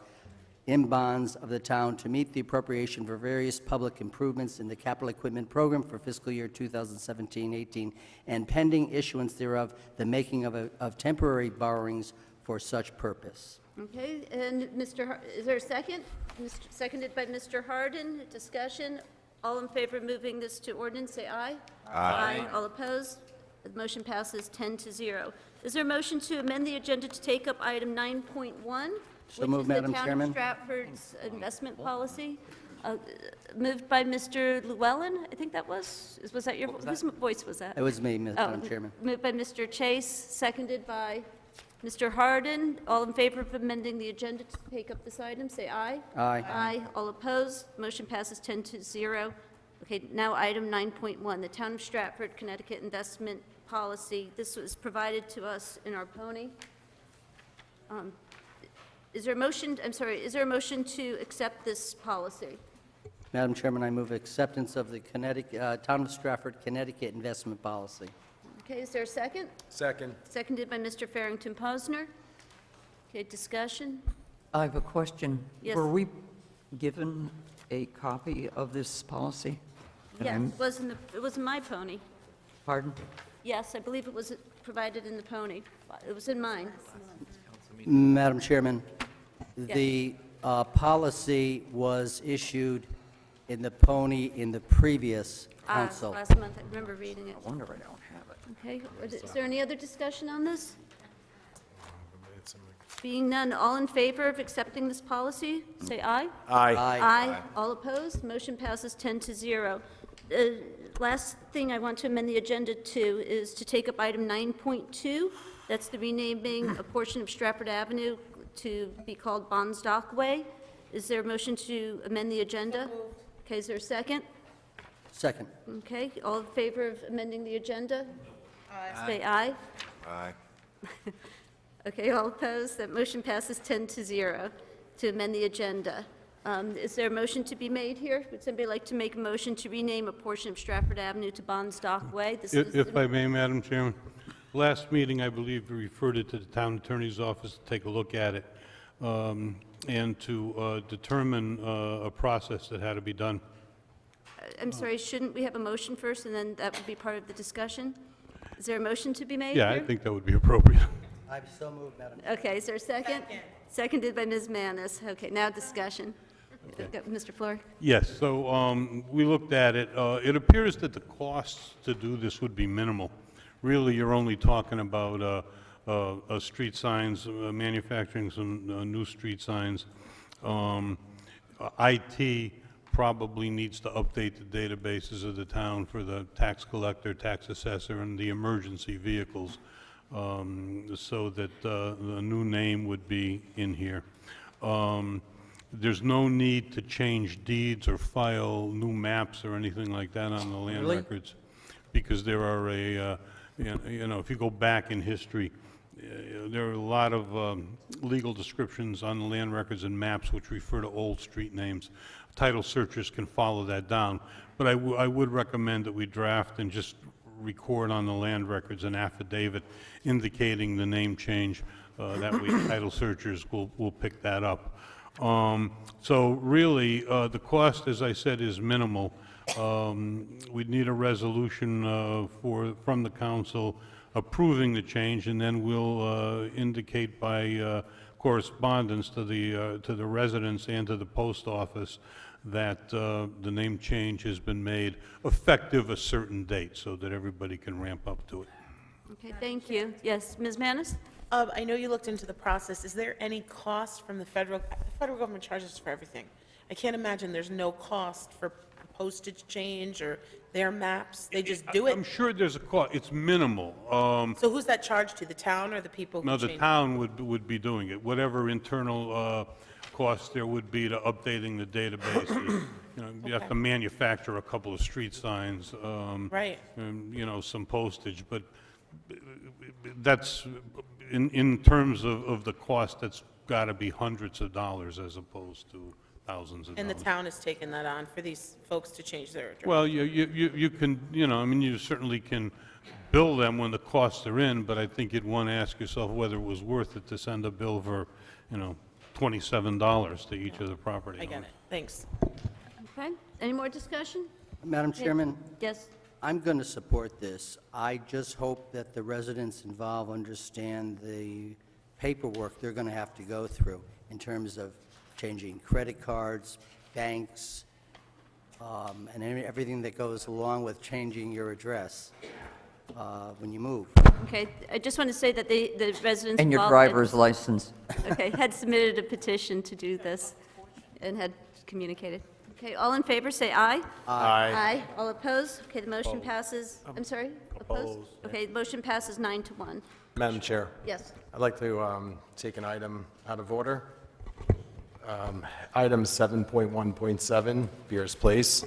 in bonds of the town to meet the appropriation for various public improvements in the capital equipment program for fiscal year 2017-18, and pending issuance thereof, the making of temporary borrowings for such purpose. Okay, and is there a second? Seconded by Mr. Hardin. Discussion. All in favor of moving this to ordinance, say aye. Aye. All opposed? The motion passes 10-0. Is there a motion to amend the agenda to take up item 9.1? So moved, Madam Chairman. Which is the Town of Stratford's investment policy? Moved by Mr. Llewellyn, I think that was that your, whose voice was that? It was me, Oh, Madam Chairman. Moved by Mr. Chase, seconded by Mr. Hardin. All in favor of amending the agenda to take up this item, say aye. Aye. Aye. All opposed? Motion passes 10-0. Okay, now item 9.1, the Town of Stratford, Connecticut Investment Policy. This was provided to us in our pony. Is there a motion, is there a motion to accept this policy? Madam Chairman, I move acceptance of the Town of Stratford, Connecticut investment policy. Okay, is there a second? Second. Seconded by Mr. Farrington Posner. Okay, discussion? I have a question. Yes. Were we given a copy of this policy? And Yes, I'm- it was in my pony. Pardon? Yes, I believe it was provided in the pony. It was in mine. Madam Chairman, Yes. the policy was issued in the Pony in the previous council. Last month, I remember reading it. I wonder I don't have it. Okay, is there any other discussion on this? Being none, all in favor of accepting this policy, say aye. Aye. Aye. All opposed? Motion passes 10-0. Last thing I want to amend the agenda to is to take up item 9.2. That's the renaming a portion of Stratford Avenue to be called Bonstock Way. Is there a motion to amend the agenda? Okay, is there a second? Second. Okay, all in favor of amending the agenda? Aye. Say aye. Aye. Okay, all opposed? That motion passes 10-0 to amend the agenda. Is there a motion to be made here? Would somebody like to make a motion to rename a portion of Stratford Avenue to Bonstock Way? This is If I may, Madam Chairman, last meeting, I believe, we referred it to the town attorney's office to take a look at it and to determine a process that had to be done. I'm sorry, shouldn't we have a motion first, and then that would be part of the discussion? Is there a motion to be made Yeah, I here? think that would be appropriate. I so moved, Madam. Okay, is there a second? Seconded by Ms. Manis. Okay, now discussion. Mr. Fleur? Yes, so we looked at it. It appears that the costs to do this would be minimal. Really, you're only talking about street signs, manufacturing some new street signs. IT probably needs to update the databases of the town for the tax collector, tax assessor, and the emergency vehicles, so that the new name would be in here. There's no need to change deeds or file new maps or anything like that on the land Really? records, because there are if you go back in history, there are a lot of legal descriptions on the land records and maps which refer to old street names. Title searchers can follow that down, but I would recommend that we draft and just record on the land records an affidavit indicating the name change. That way title searchers will pick that up. So really, the cost, as I said, is minimal. We'd need a resolution from the council approving the change, and then we'll indicate by correspondence to the residents and to the post office that the name change has been made effective a certain date, so that everybody can ramp up to it. Okay, thank you. Yes, Ms. Manis? I know you looked into the process. Is there any cost from the federal government charges for everything? I can't imagine there's no cost for postage change or their maps. They just do I'm it. sure there's a cost. It's minimal. So who's that charged to, the town or the people who No, change? the town would be doing it. Whatever internal costs there would be to updating the database. You have to manufacture a couple of street signs. Right. And, some postage, but that's, in terms of the cost, that's got to be hundreds of dollars as opposed to thousands of And the dollars. town has taken that on for these folks to change their address? Well, you can, you certainly can bill them when the costs are in, but I think you'd want to ask yourself whether it was worth it to send a bill for, $27 to each of the property I owners. get it. Thanks. Okay, any more discussion? Madam Chairman, Yes. I'm going to support this. I just hope that the residents involved understand the paperwork they're going to have to go through in terms of changing credit cards, banks, and everything that goes along with changing your address when you move. Okay, I just want to say that the residents And your involved driver's license. Okay, had submitted a petition to do this and had communicated. Okay, all in favor, say aye. Aye. Aye. All opposed? Okay, the motion passes, I'm sorry? Opposed? Okay, the motion passes 9-1. Madam Chair, Yes. I'd like to take an item out of order. Item 7.1.7, Beers Place.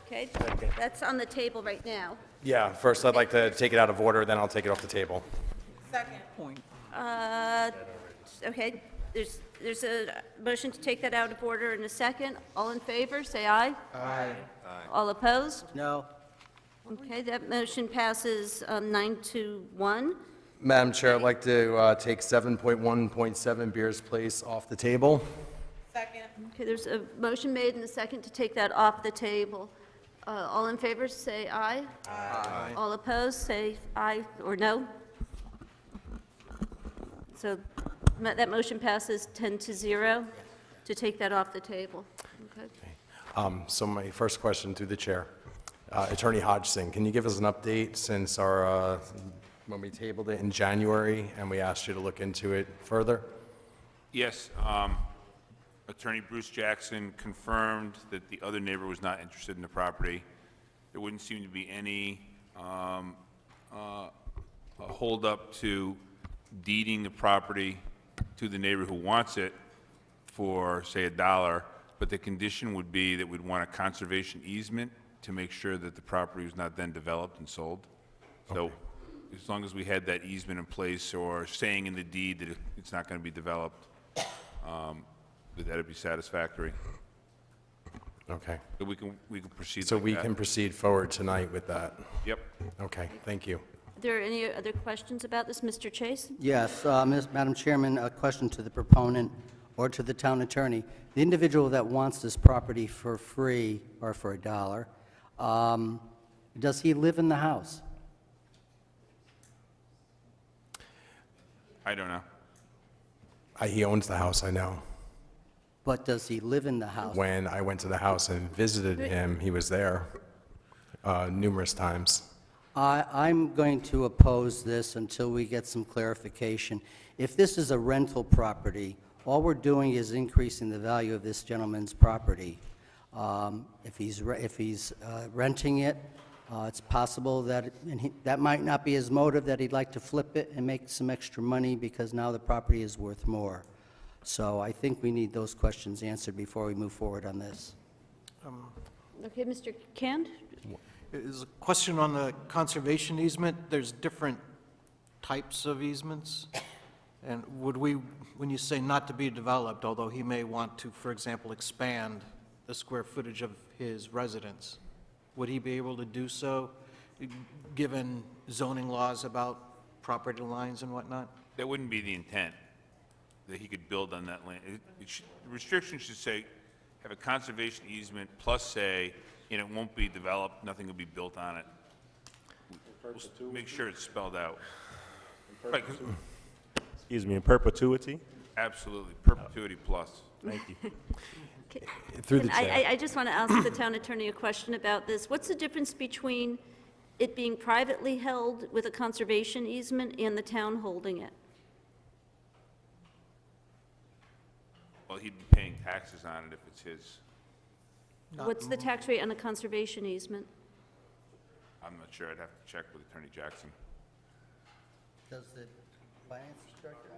Okay, that's on the table right now. Yeah, first I'd like to take it out of order, then I'll take it off the table. Okay, there's a motion to take that out of order in a second. All in favor, say aye. Aye. All opposed? No? Okay, that motion passes 9-1. Madam Chair, I'd like to take 7.1.7 Beers Place off the table. Okay, there's a motion made and a second to take that off the table. All in favor, say aye. Aye. All opposed, say aye or no. So that motion passes 10-0 to take that off the table. Okay. So my first question through the chair, Attorney Hodgson, can you give us an update since our, when we tabled it in January and we asked you to look into it further? Yes, Attorney Bruce Jackson confirmed that the other neighbor was not interested in the property. There wouldn't seem to be any holdup to deeding the property to the neighbor who wants it for, say, $1, but the condition would be that we'd want a conservation easement to make sure that the property was not then developed and sold. So as long as we had that easement in place or saying in the deed that it's not going to be developed, that'd be satisfactory. Okay. So we can proceed So like we that. can proceed forward tonight with that? Yep. Okay, thank you. Are there any other questions about this? Mr. Chase? Yes, Madam Chairman, a question to the proponent or to the town attorney. The individual that wants this property for free or for $1, does he live in the house? I don't know. He owns the house, I know. But does he live in the house? When I went to the house and visited him, he was there numerous times. I'm going to oppose this until we get some clarification. If this is a rental property, all we're doing is increasing the value of this gentleman's property. If he's renting it, it's possible that, that might not be his motive, that he'd like to flip it and make some extra money because now the property is worth more. So I think we need those questions answered before we move forward on this. Okay, Mr. Cand? Is a question on the conservation easement. There's different types of easements. And would we, when you say not to be developed, although he may want to, for example, expand the square footage of his residence, would he be able to do so, given zoning laws about property lines and whatnot? That wouldn't be the intent, that he could build on that land. The restriction should say, have a conservation easement plus say, and it won't be developed, nothing will be built on it. We'll make sure it's spelled out. Right, 'cause- Excuse me, in perpetuity? absolutely, perpetuity plus. Thank you. Through the Can chair. I just want to ask the town attorney a question about this. What's the difference between it being privately held with a conservation easement and the town holding it? Well, he'd be paying taxes on it if it's his. What's the tax rate on a conservation easement? I'm not sure, I'd have to check with Attorney Jackson. Does the finance director?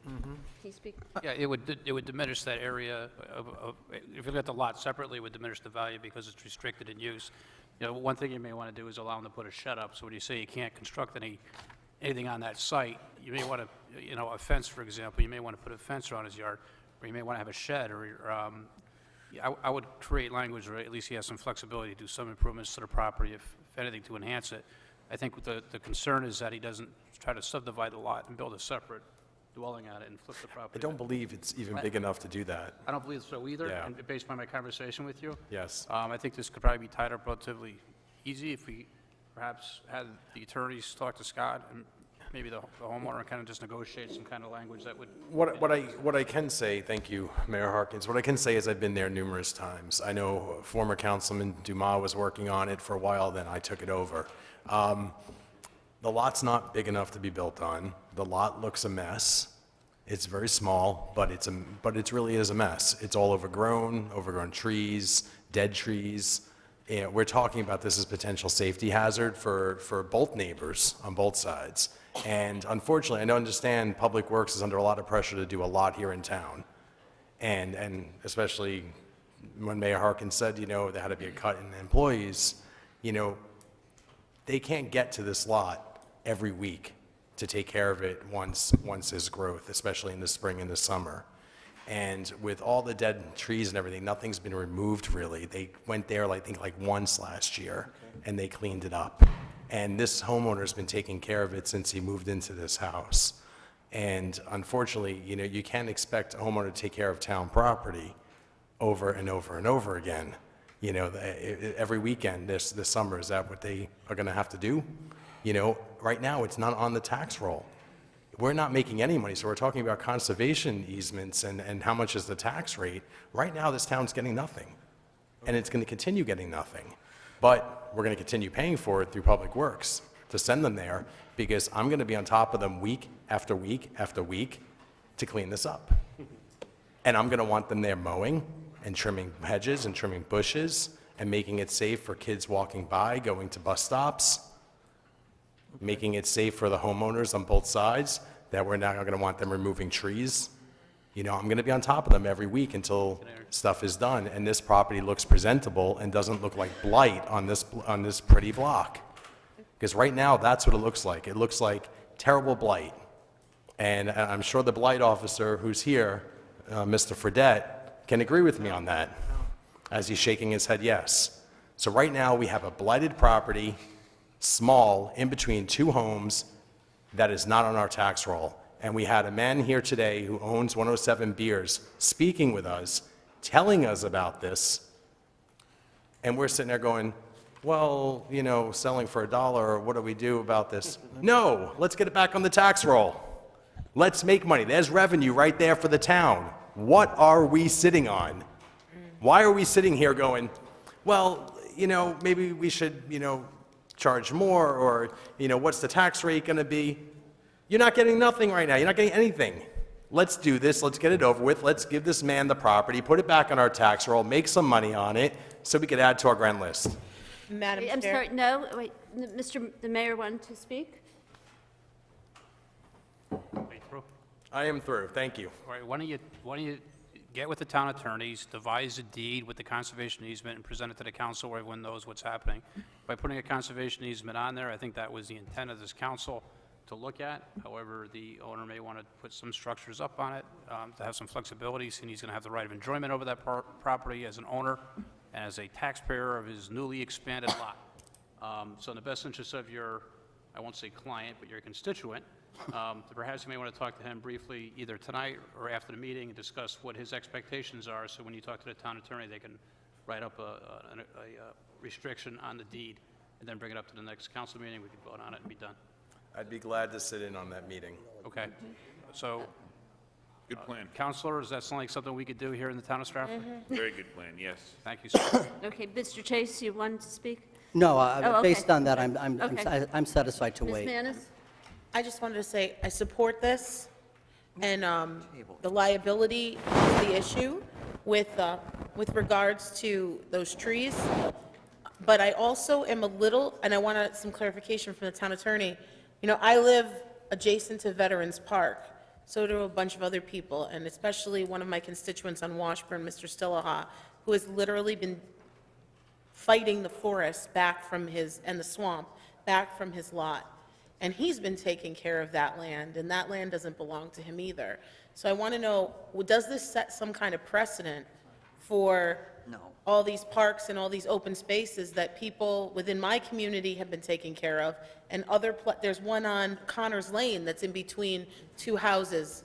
Can you speak? Yeah, it would diminish that area if you look at the lot separately, it would diminish the value because it's restricted in use. You know, one thing you may want to do is allow them to put a shed up, so when you say you can't construct anything on that site, you may want to, you know, a fence, for example, you may want to put a fence around his yard, or you may want to have a shed, or, I would create language, or at least he has some flexibility to do some improvements to the property, if anything, to enhance it. I think the concern is that he doesn't try to subdivide the lot and build a separate dwelling on it and flip the I property. don't believe it's even big enough to do that. I don't believe so either, Yeah. and based on my conversation with you. Yes. I think this could probably be tied up relatively easy if we perhaps had the attorneys talk to Scott and maybe the homeowner kind of just negotiate some kind of language that would. What I can say, thank you, Mayor Harkins, what I can say is I've been there numerous times. I know former Councilman Dumas was working on it for a while, then I took it over. The lot's not big enough to be built on. The lot looks a mess. It's very small, but it really is a mess. It's all overgrown trees, dead trees. And we're talking about this as potential safety hazard for both neighbors on both sides. And unfortunately, I don't understand Public Works is under a lot of pressure to do a lot here in town. And especially when Mayor Harkins said, you know, there had to be a cut in employees, you know, they can't get to this lot every week to take care of it once there's growth, especially in the spring and the summer. And with all the dead trees and everything, nothing's been removed really. They went there, I think, like once last year, and they cleaned it up. And this homeowner's been taking care of it since he moved into this house. And unfortunately, you know, you can't expect a homeowner to take care of town property over and over and over again. You know, every weekend this summer, is that what they are gonna have to do? You know, right now, it's not on the tax roll. we're not making any money, so we're talking about conservation easements and how much is the tax rate. Right now, this town's getting nothing, and it's going to continue getting nothing. But we're going to continue paying for it through Public Works to send them there, because I'm going to be on top of them week after week after week to clean this up. And I'm going to want them there mowing and trimming hedges and trimming bushes and making it safe for kids walking by, going to bus stops, making it safe for the homeowners on both sides, that we're not going to want them removing trees. You know, I'm going to be on top of them every week until stuff is done, and this property looks presentable and doesn't look like blight on this pretty block. Because right now, that's what it looks like. It looks like terrible blight. And I'm sure the blight officer who's here, Mr. Fredette, can agree with me on that, as he's shaking his head yes. So right now, we have a blighted property, small, in between two homes, that is not on our tax roll. And we had a man here today who owns 107 Beers speaking with us, telling us about this, and we're sitting there going, well, you know, selling for $1, what do we do about this? No, let's get it back on the tax roll. Let's make money. There's revenue right there for the town. What are we sitting on? Why are we sitting here going, well, you know, maybe we should, you know, charge more, or, you know, what's the tax rate going to be? You're not getting nothing right now. You're not getting anything. Let's do this. Let's get it over with. Let's give this man the property, put it back on our tax roll, make some money on it, so we could add to our grand list. Madam Chair. I'm sorry, no, wait, the mayor wanted to speak? Wait, through. I am through. Thank you. All right, why don't you get with the town attorneys, devise a deed with the conservation easement, and present it to the council where everyone knows what's happening. By putting a conservation easement on there, I think that was the intent of this council to look at. However, the owner may want to put some structures up on it to have some flexibility, and he's going to have the right of enjoyment over that property as an owner and as a taxpayer of his newly expanded lot. So in the best interest of your, I won't say client, but your constituent, perhaps you may want to talk to him briefly either tonight or after the meeting and discuss what his expectations are, so when you talk to the town attorney, they can write up a restriction on the deed and then bring it up to the next council meeting. We can vote on it and be done. I'd be glad to sit in on that meeting. Okay. So, Good plan. Counselor, does that sound like something we could do here in the town of Stratford? Very good plan, yes. Thank you, sir. Okay, Mr. Chase, you wanted to speak? No, Oh, okay. based on that, Okay. I'm satisfied to Ms. wait. Manis? I just wanted to say, I support this, and the liability is the issue with regards to those trees. But I also am a little, and I want some clarification from the town attorney. You know, I live adjacent to Veterans Park, so do a bunch of other people, and especially one of my constituents on Washburn, Mr. Stillaha, who has literally been fighting the forest back from his, and the swamp, back from his lot. And he's been taking care of that land, and that land doesn't belong to him either. So I want to know, does this set some kind of precedent for all these parks and all these open spaces that people within my community have been taking care of, and there's one on Connors Lane that's in between two houses.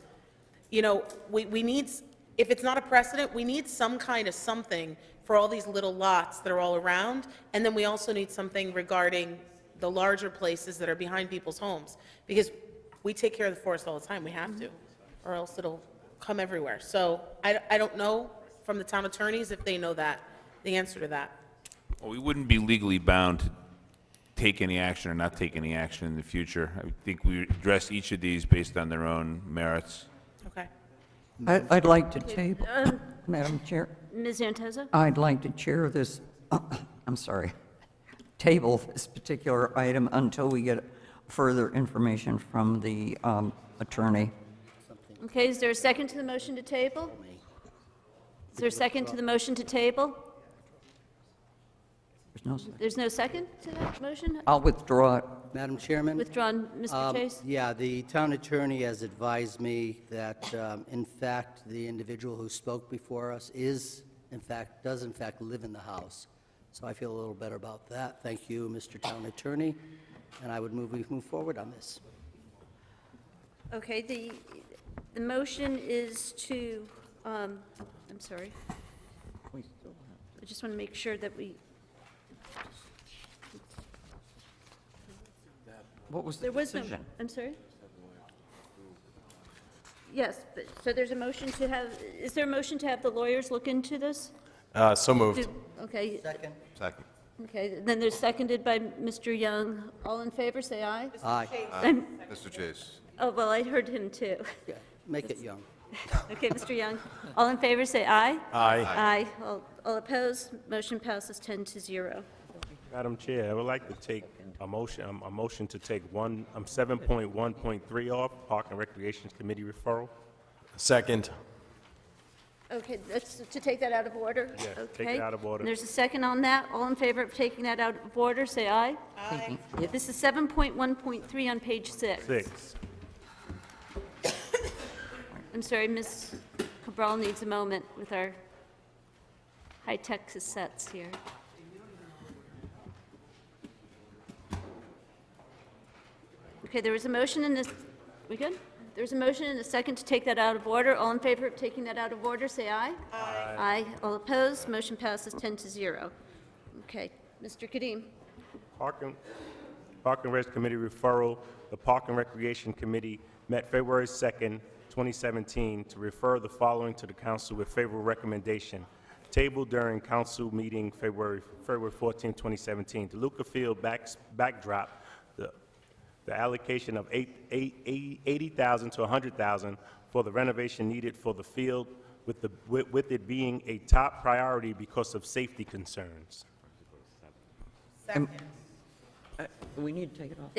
You know, we need, if it's not a precedent, we need some kind of something for all these little lots that are all around, and then we also need something regarding the larger places that are behind people's homes, because we take care of the forest all the time, we have to, or else it'll come everywhere. So I don't know from the town attorneys if they know that, the answer to that. Well, we wouldn't be legally bound to take any action or not take any action in the future. I think we address each of these based on their own merits. Okay. I'd like to table, Madam Chair, Ms. Anteza? I'd like to chair this, I'm sorry, table this particular item until we get further information from the attorney. Okay, is there a second to the motion to table? Is there a second to the motion to table? There's no second. There's no second to that motion? I'll withdraw it. Madam Chairman? Withdrawn, Mr. Chase? Yeah, the town attorney has advised me that, in fact, the individual who spoke before us does in fact live in the house. So I feel a little better about that. Thank you, Mr. Town Attorney, and I would we move forward on this. Okay, the motion is to, I'm sorry. I just want to make sure that we, What was the there was no, decision? I'm sorry? Yes, but, so there's a motion to have, is there a motion to have the lawyers look into this? So moved. Okay, Second? Second. okay, then there's seconded by Mr. Young. All in favor, say aye. Aye. Mr. Chase. Oh, well, I heard him too. Yeah, make it young. Okay, Mr. Young. All in favor, say aye. Aye. Aye. All opposed, motion passes 10-0. Madam Chair, I would like to take a motion to take 7.1.3 off, Park and Recreation Committee referral. Second. Okay, that's to take that out of order? Yes, take Okay. it out of order. And there's a second on that. All in favor of taking that out of order, say aye. Aye. This is 7.1.3 on page 6. 6. I'm sorry, Ms. Cabral needs a moment with our high-tech cassettes here. Okay, there was a motion in this, we good? There's a motion and a second to take that out of order. All in favor of taking that out of order, say aye. Aye. Aye. All opposed, motion passes 10-0. Okay, Mr. Kadim. Park and Rec Committee referral. The Park and Recreation Committee met February 2nd, 2017, to refer the following to the council with favorable recommendation. Tabled during council meeting February 14, 2017. The Luca Field backdrop, the allocation of $80,000 to $100,000 for the renovation needed for the field, with it being a top priority because of safety concerns. We need to take it off.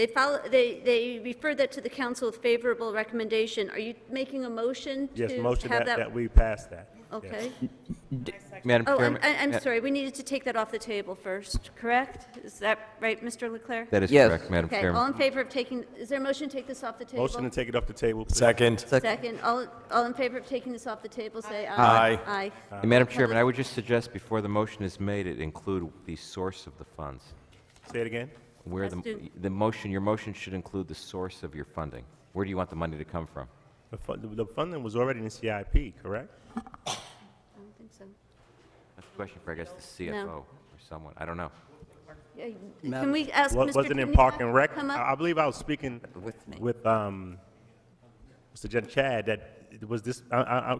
They referred that to the council with favorable recommendation. Are you making a motion to have Yes, that? motion that we pass that. Okay. Madam Oh, Chairman. I'm sorry, we needed to take that off the table first, correct? Is that right, Mr. Leclerc? That is Yes. correct, Madam Okay, all Chairman. in favor of taking, is there a motion to take this off the table? Motion to take it off the table, please. Second. Second, all in favor of taking this off the table, say Aye. aye. Aye. And Madam Chairman, I would just suggest before the motion is made, it include the source of the funds. Say it again? Where Let's do- your motion should include the source of your funding. Where do you want the money to come from? The funding was already in the CIP, correct? I don't think so. That's a question for, I guess, the CFO or someone. I don't know. Yeah, Madam- Can we ask Mr. Wasn't in Knight Park to and Rec? come up? I believe I was speaking With me. with Mr. Jen Chad, that it was this,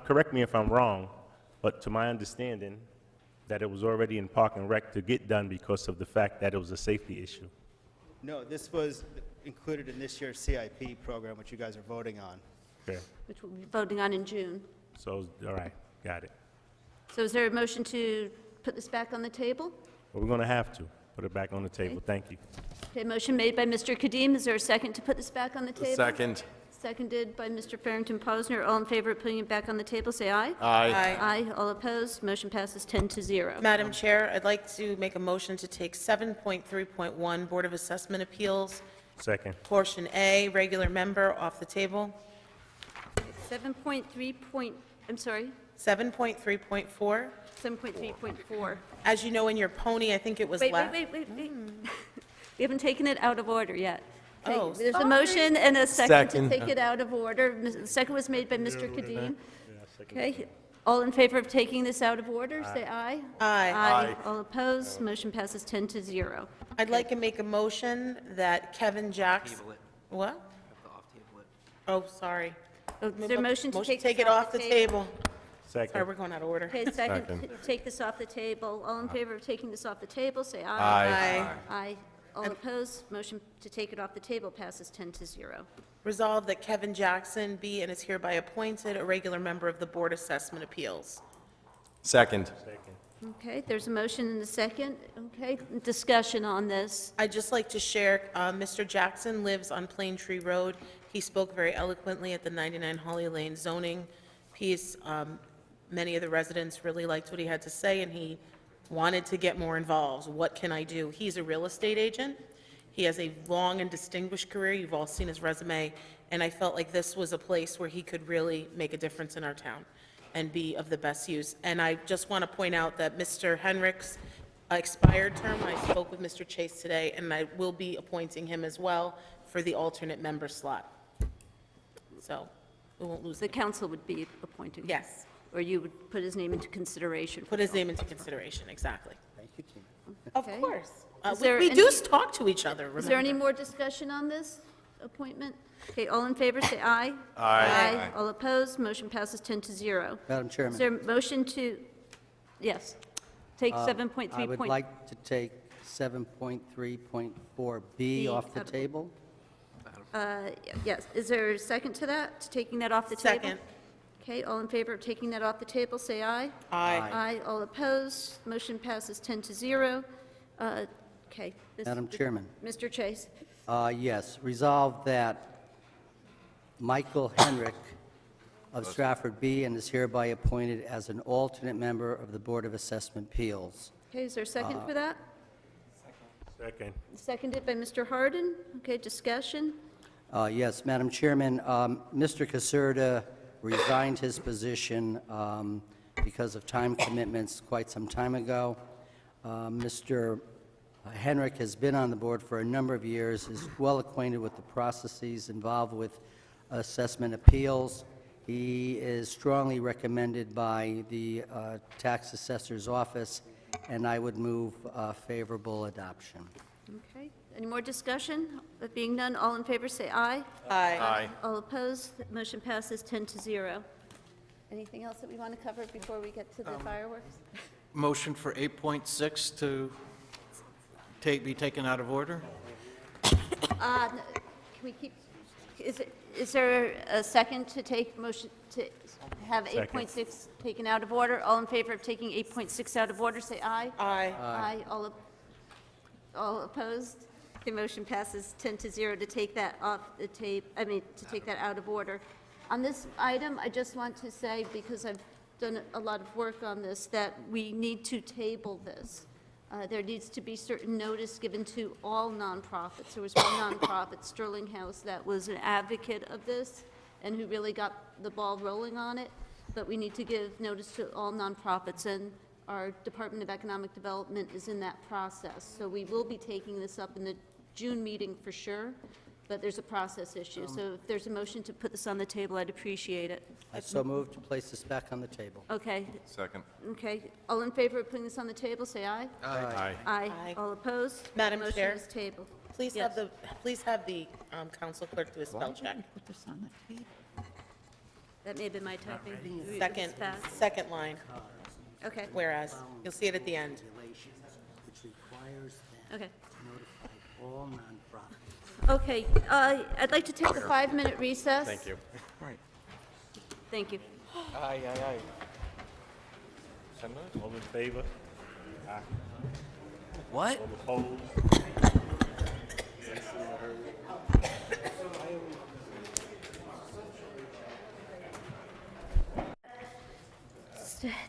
correct me if I'm wrong, but to my understanding, that it was already in Park and Rec to get done because of the fact that it was a safety issue. No, this was included in this year's CIP program, which you guys are voting on. Okay, Which we'll be voting on in June. so, all right, got it. So is there a motion to put this back on the table? But we're going to have to put it back on the table. Thank you. Okay, motion made by Mr. Kadim. Is there a second to put this back on the table? Second. Seconded by Mr. Farrington Posner. All in favor of putting it back on the table, say aye. Aye. Aye. All opposed, motion passes 10-0. Madam Chair, I'd like to make a motion to take 7.3.1 Board of Assessment Appeals, Second. Portion A, regular member, off the table. 7.3 point, I'm sorry, 7.3.4, 7.3.4. as you know in your pony, I think it was Wait, left. wait. We haven't taken it out of order yet. Okay, Oh, there's a sorry. motion and a second to Second. take it out of order. The second was made by Mr. Kadim. Okay, all in favor of taking this out of order, say aye. Aye. Aye. All opposed, motion passes 10-0. I'd like to make a motion that Kevin Jackson. What? Oh, sorry. Oh, is there a motion to take Take this it off the table. Sorry, Second. we're going out of order. Okay, second, Second. to take this off the table. All in favor of taking this off the table, say aye. Aye. Aye. All opposed, motion to take it off the table passes 10-0. Resolved that Kevin Jackson be and is hereby appointed a regular member of the Board Assessment Appeals. Second. Okay, there's a motion and a second. Okay, discussion on this. I'd just like to share, Mr. Jackson lives on Plane Tree Road. He spoke very eloquently at the 99 Holly Lane zoning piece. Many of the residents really liked what he had to say, and he wanted to get more involved. What can I do? He's a real estate agent. He has a long and distinguished career. You've all seen his resume, and I felt like this was a place where he could really make a difference in our town and be of the best use. And I just want to point out that Mr. Henrik's expired term, I spoke with Mr. Chase today, and I will be appointing him as well for the alternate member slot. So we won't lose The it. council would be appointing. Yes, Or you would put his name into consideration. put his name into consideration, exactly. Thank you, Tina. Of Okay. course. Is there We do any- talk to each other, Is there any remember. more discussion on this? appointment? Okay, all in favor, say aye. Aye. All opposed, motion passes 10-0. Madam Is Chairman. there a motion to, yes, take I 7.3. would like to take 7.3.4B off the out of- table. Yes, is there a second to that, to taking that off the table? Second. Okay, all in favor of taking that off the table, say aye. Aye. Aye, all opposed, motion passes 10-0. Okay. Madam Chairman. Mr. Chase. Yes, resolve that Michael Henrick of Stratford be and is hereby appointed as an alternate member of the Board of Assessment Appeals. Okay, is there a second for that? Second. Seconded by Mr. Harden. Okay, discussion. Yes, Madam Chairman, Mr. Caserta resigned his position because of time commitments quite some time ago. Mr. Henrick has been on the board for a number of years, is well acquainted with the processes involved with assessment appeals. He is strongly recommended by the tax assessor's office, and I would move favorable adoption. Okay, any more discussion? Being none, all in favor, say aye. Aye. All opposed, the motion passes 10-0. Anything else that we want to cover before we get to the fireworks? Motion for 8.6 to be taken out of order? Can we keep, is there a second to take motion to have Second. 8.6 taken out of order? All in favor of taking 8.6 out of order, say aye. Aye. Aye. All opposed? The motion passes 10-0 to take that off the tape, to take that out of order. On this item, I just want to say, because I've done a lot of work on this, that we need to table this. There needs to be certain notice given to all nonprofits. There was one nonprofit, Sterling House, that was an advocate of this and who really got the ball rolling on it. But we need to give notice to all nonprofits, and our Department of Economic Development is in that process. So we will be taking this up in the June meeting for sure, but there's a process issue. So if there's a motion to put this on the table, I'd appreciate it. I so move to place this back on the table. Okay, Second. okay. All in favor of putting this on the table, say aye. Aye. Aye. Aye. All opposed? Madam Motion Chair. is tabled. Please Yes. have the council clerk do a spell check. That may have been my typing. It Second, was fast. second line, Okay, whereas. You'll see it at the end. Which requires them okay. to notify all nonprofits. Okay, I'd like to take a 5-minute recess. Thank you. Thank you. Aye. All in favor? Aye. What? All opposed?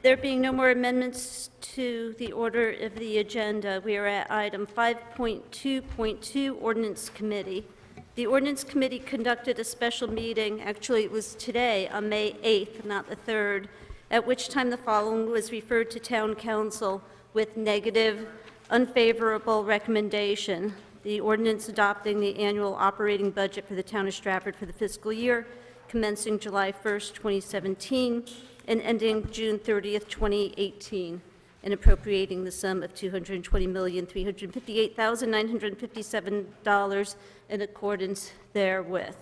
There being no more amendments to the order of the agenda, we are at item 5.2.2, Ordinance Committee. The Ordinance Committee conducted a special meeting, actually it was today, on May 8th, not the 3rd, at which time the following was referred to Town Council with negative, unfavorable recommendation. The ordinance adopting the annual operating budget for the Town of Stratford for the fiscal year commencing July 1st, 2017, and ending June 30th, 2018, and appropriating the sum of $220,358,957 in accordance therewith.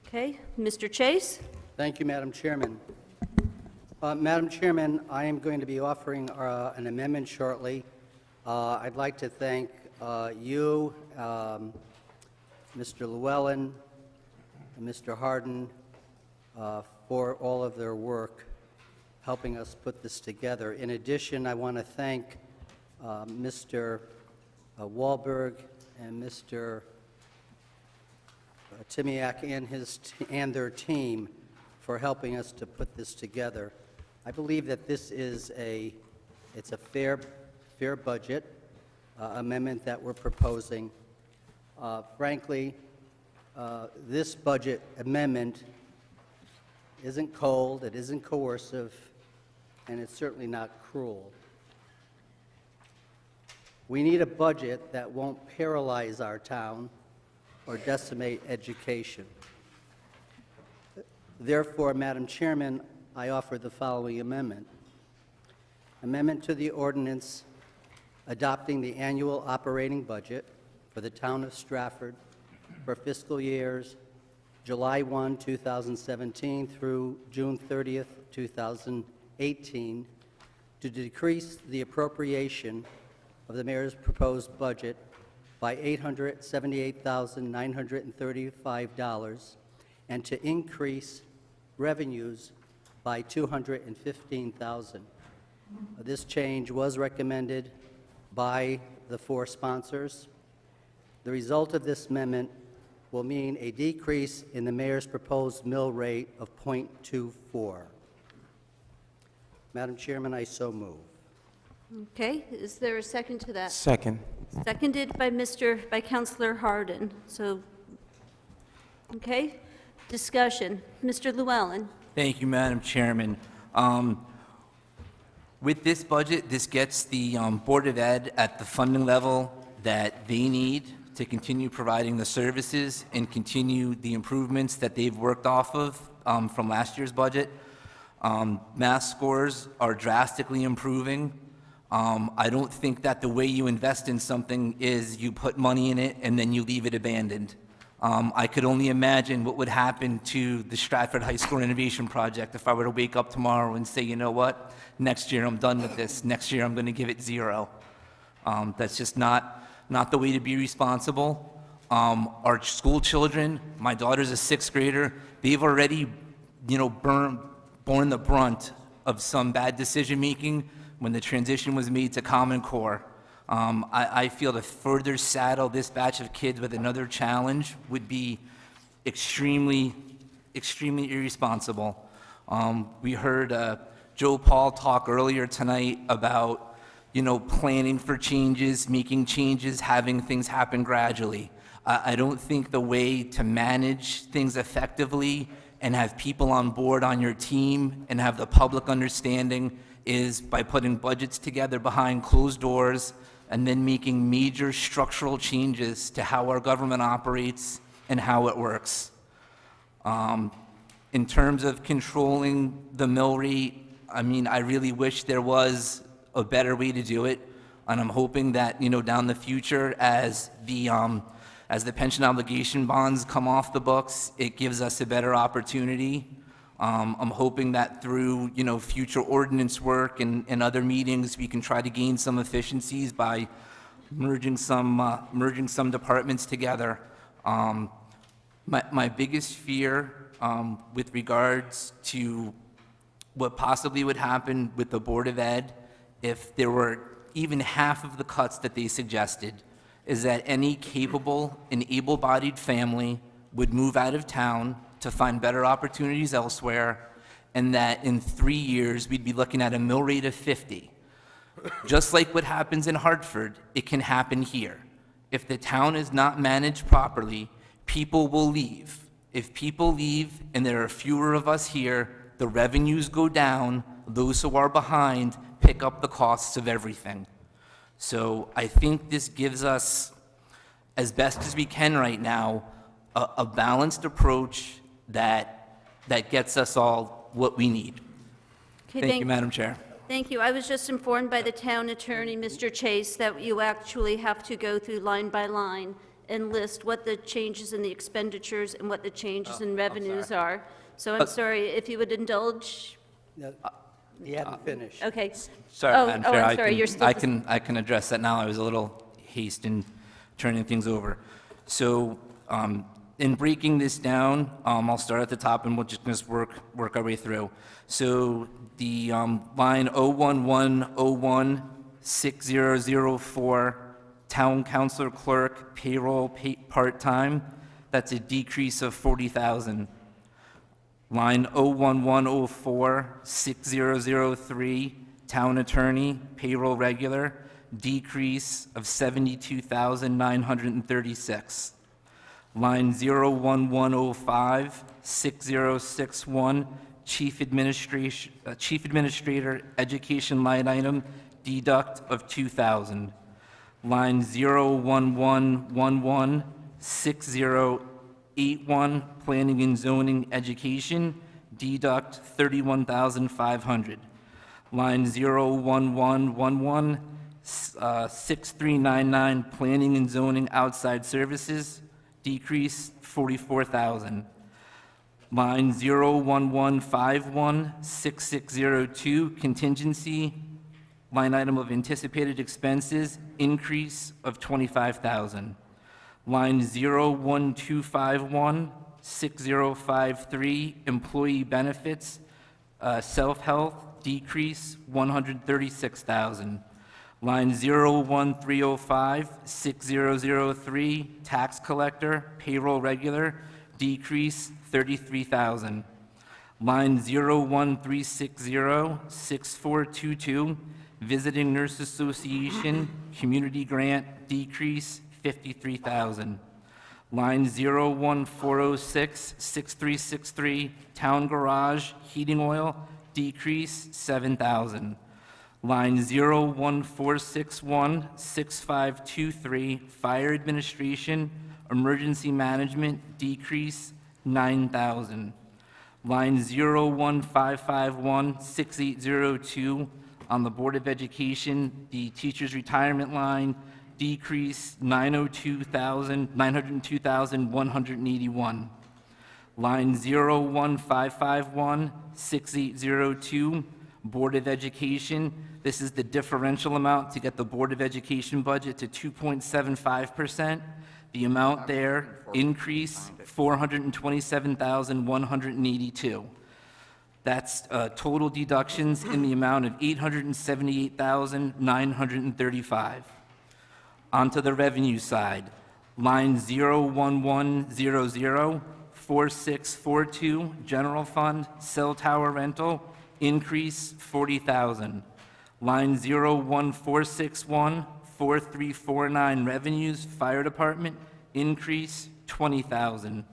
Okay, Mr. Chase? Thank you, Madam Chairman. Madam Chairman, I am going to be offering an amendment shortly. I'd like to thank you, Mr. Llewellyn, and Mr. Harden for all of their work helping us put this together. In addition, I want to thank Mr. Wahlberg and Mr. Timiak and their team for helping us to put this together. I believe that this is it's a fair budget amendment that we're proposing. Frankly, this budget amendment isn't cold, it isn't coercive, and it's certainly not cruel. We need a budget that won't paralyze our town or decimate education. Therefore, Madam Chairman, I offer the following amendment. Amendment to the ordinance adopting the annual operating budget for the town of Stratford for fiscal years July 1, 2017 through June 30th, 2018, to decrease the appropriation of the mayor's proposed budget by $878,935 and to increase revenues by $215,000. This change was recommended by the four sponsors. The result of this amendment will mean a decrease in the mayor's proposed mill rate of .24. Madam Chairman, I so move. Okay, is there a second to that? Second. Seconded by Councilor Harden. So, okay, discussion. Mr. Llewellyn. Thank you, Madam Chairman. With this budget, this gets the Board of Ed at the funding level that they need to continue providing the services and continue the improvements that they've worked off of from last year's budget. Math scores are drastically improving. I don't think that the way you invest in something is you put money in it and then you leave it abandoned. I could only imagine what would happen to the Stratford High School Innovation Project if I were to wake up tomorrow and say, you know what, next year I'm done with this. Next year I'm going to give it 0. That's just not the way to be responsible. Our school children, my daughter's a 6th grader, they've already, borne the brunt of some bad decision-making when the transition was made to Common Core. I feel to further saddle this batch of kids with another challenge would be extremely, extremely irresponsible. We heard Joe Paul talk earlier tonight about planning for changes, making changes, having things happen gradually. I don't think the way to manage things effectively and have people on board on your team and have the public understanding is by putting budgets together behind closed doors and then making major structural changes to how our government operates and how it works. In terms of controlling the mill rate, I really wish there was a better way to do it, and I'm hoping that, down the future, as the pension obligation bonds come off the books, it gives us a better opportunity. I'm hoping that through, future ordinance work and other meetings, we can try to gain some efficiencies by merging some departments together. My biggest fear with regards to what possibly would happen with the Board of Ed if there were even half of the cuts that they suggested is that any capable and able-bodied family would move out of town to find better opportunities elsewhere, and that in 3 years, we'd be looking at a mill rate of 50. Just like what happens in Hartford, it can happen here. If the town is not managed properly, people will leave. If people leave and there are fewer of us here, the revenues go down, those who are behind pick up the costs of everything. So I think this gives us, as best as we can right now, a balanced approach that gets us all what we need. Okay, Thank you, Madam Chair. Thank you. I was just informed by the town attorney, Mr. Chase, that you actually have to go through line by line and list what the changes in the expenditures and what the changes in revenues are. So I'm sorry, if you would indulge. No, you haven't finished. Okay. Sorry, Madam Chair. I'm sorry, you're still. I can address that now. I was a little hasty in turning things over. So, in breaking this down, I'll start at the top and we'll just work our way through. So, the line 011016004, town councilor clerk payroll part-time, that's a decrease of 40,000. Line 011046003, town attorney, payroll regular, decrease of 72,936. Line 011056061, chief administrator, education line item, deduct of 2,000. Line 011116081, planning and zoning education, deduct 31,500. Line 011116399, planning and zoning outside services, decrease 44,000. Line 011516602, contingency, line item of anticipated expenses, increase of 25,000. Line 012516053, employee benefits, self-health, decrease 136,000. Line 013056003, tax collector, payroll regular, decrease 33,000. Line 013606422, visiting nurse association, community grant, decrease 53,000. Line 014066363, town garage, heating oil, decrease 7,000. Line 014616523, fire administration, emergency management, decrease 9,000. Line 015516802, on the Board of Education, the teacher's retirement line, decrease 902,181. Line 015516802, Board of Education. This is the differential amount to get the Board of Education budget to 2.75%. The amount there, increase 427,182. That's total deductions in the amount of 878,935. Onto the revenue side, line 011004642, general fund, cell tower rental, increase 40,000. Line 014614349, revenues, fire department, increase 20,000.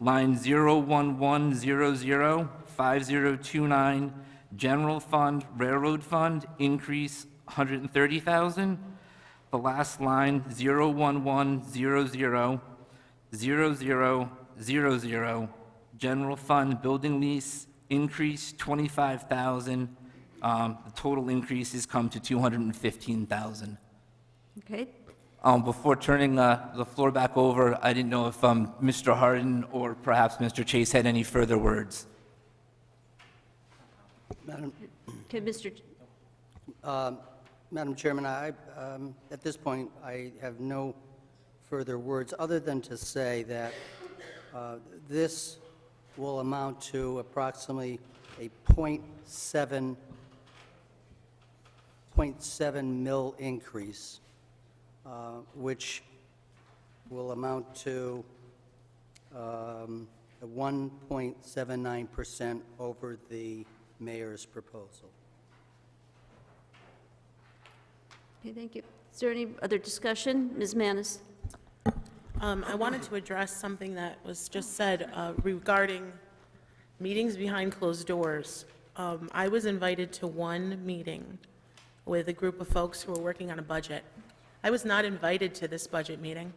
Line 011005029, general fund, railroad fund, increase 130,000. The last line, 011000000, general fund, building lease, increase 25,000. The total increases come to 215,000. Okay, Before turning the floor back over, I didn't know if Mr. Harden or perhaps Mr. Chase had any further words. okay, Mr. Madam Chairman, at this point, I have no further words other than to say that this will amount to approximately a 0.7 mil increase, which will amount to a 1.79% over the mayor's proposal. Okay, thank you. Is there any other discussion? Ms. Manis? I wanted to address something that was just said regarding meetings behind closed doors. I was invited to one meeting with a group of folks who were working on a budget. I was not invited to this budget meeting.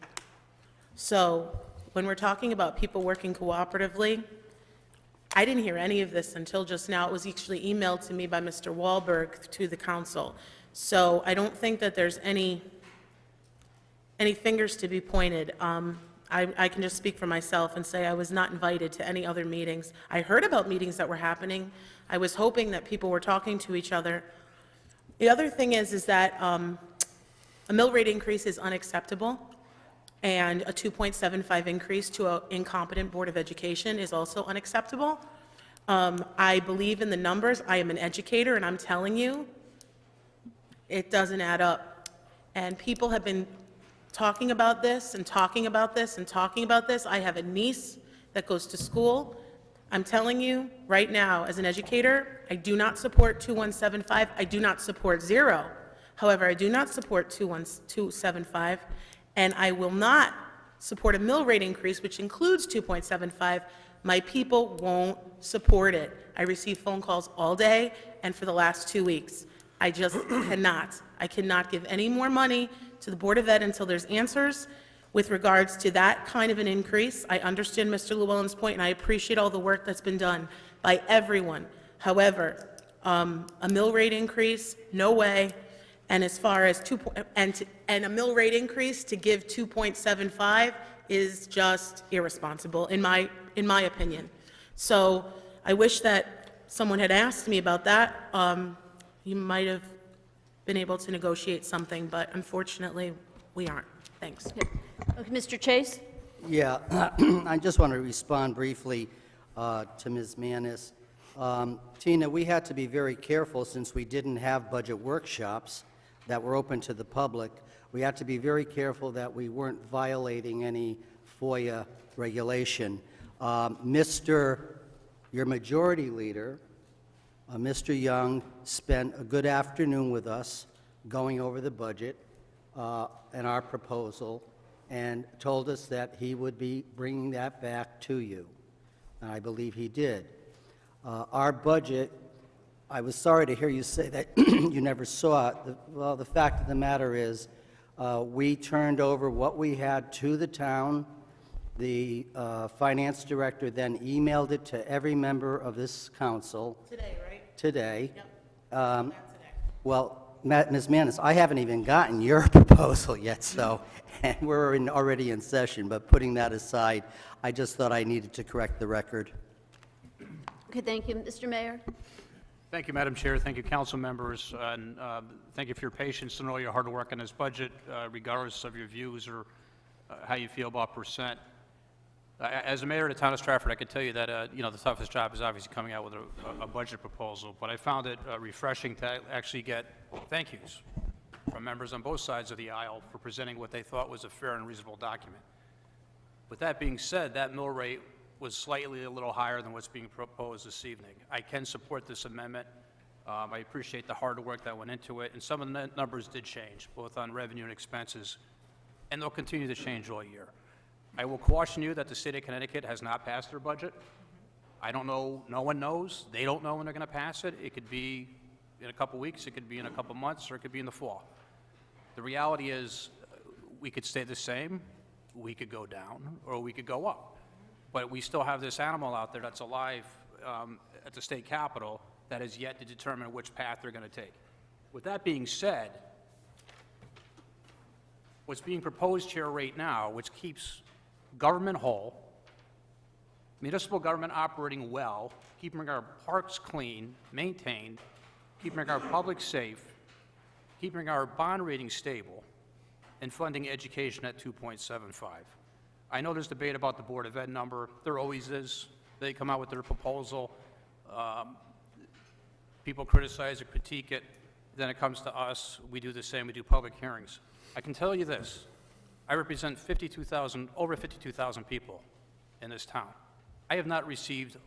So when we're talking about people working cooperatively, I didn't hear any of this until just now. It was actually emailed to me by Mr. Wahlberg to the council. So I don't think that there's any fingers to be pointed. I can just speak for myself and say I was not invited to any other meetings. I heard about meetings that were happening. I was hoping that people were talking to each other. The other thing is that a mill rate increase is unacceptable, and a 2.75 increase to an incompetent Board of Education is also unacceptable. I believe in the numbers. I am an educator, and I'm telling you, it doesn't add up. And people have been talking about this and talking about this and talking about this. I have a niece that goes to school. I'm telling you right now, as an educator, I do not support 2175. I do not support zero. However, I do not support 275, and I will not support a mill rate increase, which includes 2.75. My people won't support it. I receive phone calls all day and for the last 2 weeks. I just cannot. I cannot give any more money to the Board of Ed until there's answers with regards to that kind of an increase. I understand Mr. Llewellyn's point, and I appreciate all the work that's been done by everyone. However, a mill rate increase, no way. And as far as and a mill rate increase to give 2.75 is just irresponsible, in my opinion. So I wish that someone had asked me about that. You might have been able to negotiate something, but unfortunately, we aren't. Thanks. Okay, Mr. Chase? Yeah, I just want to respond briefly to Ms. Manis. Tina, we had to be very careful since we didn't have budget workshops that were open to the public. We had to be very careful that we weren't violating any FOIA regulation. Your majority leader, Mr. Young, spent a good afternoon with us going over the budget and our proposal, and told us that he would be bringing that back to you. And I believe he did. Our budget, I was sorry to hear you say that you never saw it. Well, the fact of the matter is, we turned over what we had to the town. The finance director then emailed it to every member of this council. Today, right? Today. Yep. Well, Ms. Manis, I haven't even gotten your proposal yet, so, and we're already in session, but putting that aside, I just thought I needed to correct the record. Okay, thank you. Mr. Mayor? Thank you, Madam Chair. Thank you, council members, and thank you for your patience and all your hard work on this budget, regardless of your views or how you feel about percent. As a mayor of the town of Stratford, I can tell you that, the toughest job is obviously coming out with a budget proposal, but I found it refreshing to actually get thank yous from members on both sides of the aisle for presenting what they thought was a fair and reasonable document. With that being said, that mill rate was slightly a little higher than what's being proposed this evening. I can support this amendment. I appreciate the hard work that went into it, and some of the numbers did change, both on revenue and expenses, and they'll continue to change all year. I will caution you that the state of Connecticut has not passed their budget. I don't know, no one knows. They don't know when they're going to pass it. It could be in a couple weeks, it could be in a couple months, or it could be in the fall. The reality is, we could stay the same, we could go down, or we could go up. But we still have this animal out there that's alive at the state capitol that has yet to determine which path they're going to take. With that being said, what's being proposed here right now, which keeps government whole, municipal government operating well, keeping our parks clean, maintained, keeping our public safe, keeping our bond rating stable, and funding education at 2.75. I know there's debate about the Board of Ed number. There always is. They come out with their proposal. People criticize or critique it. Then it comes to us. We do the same. We do public hearings. I can tell you this. I represent over 52,000 people in this town. I have not received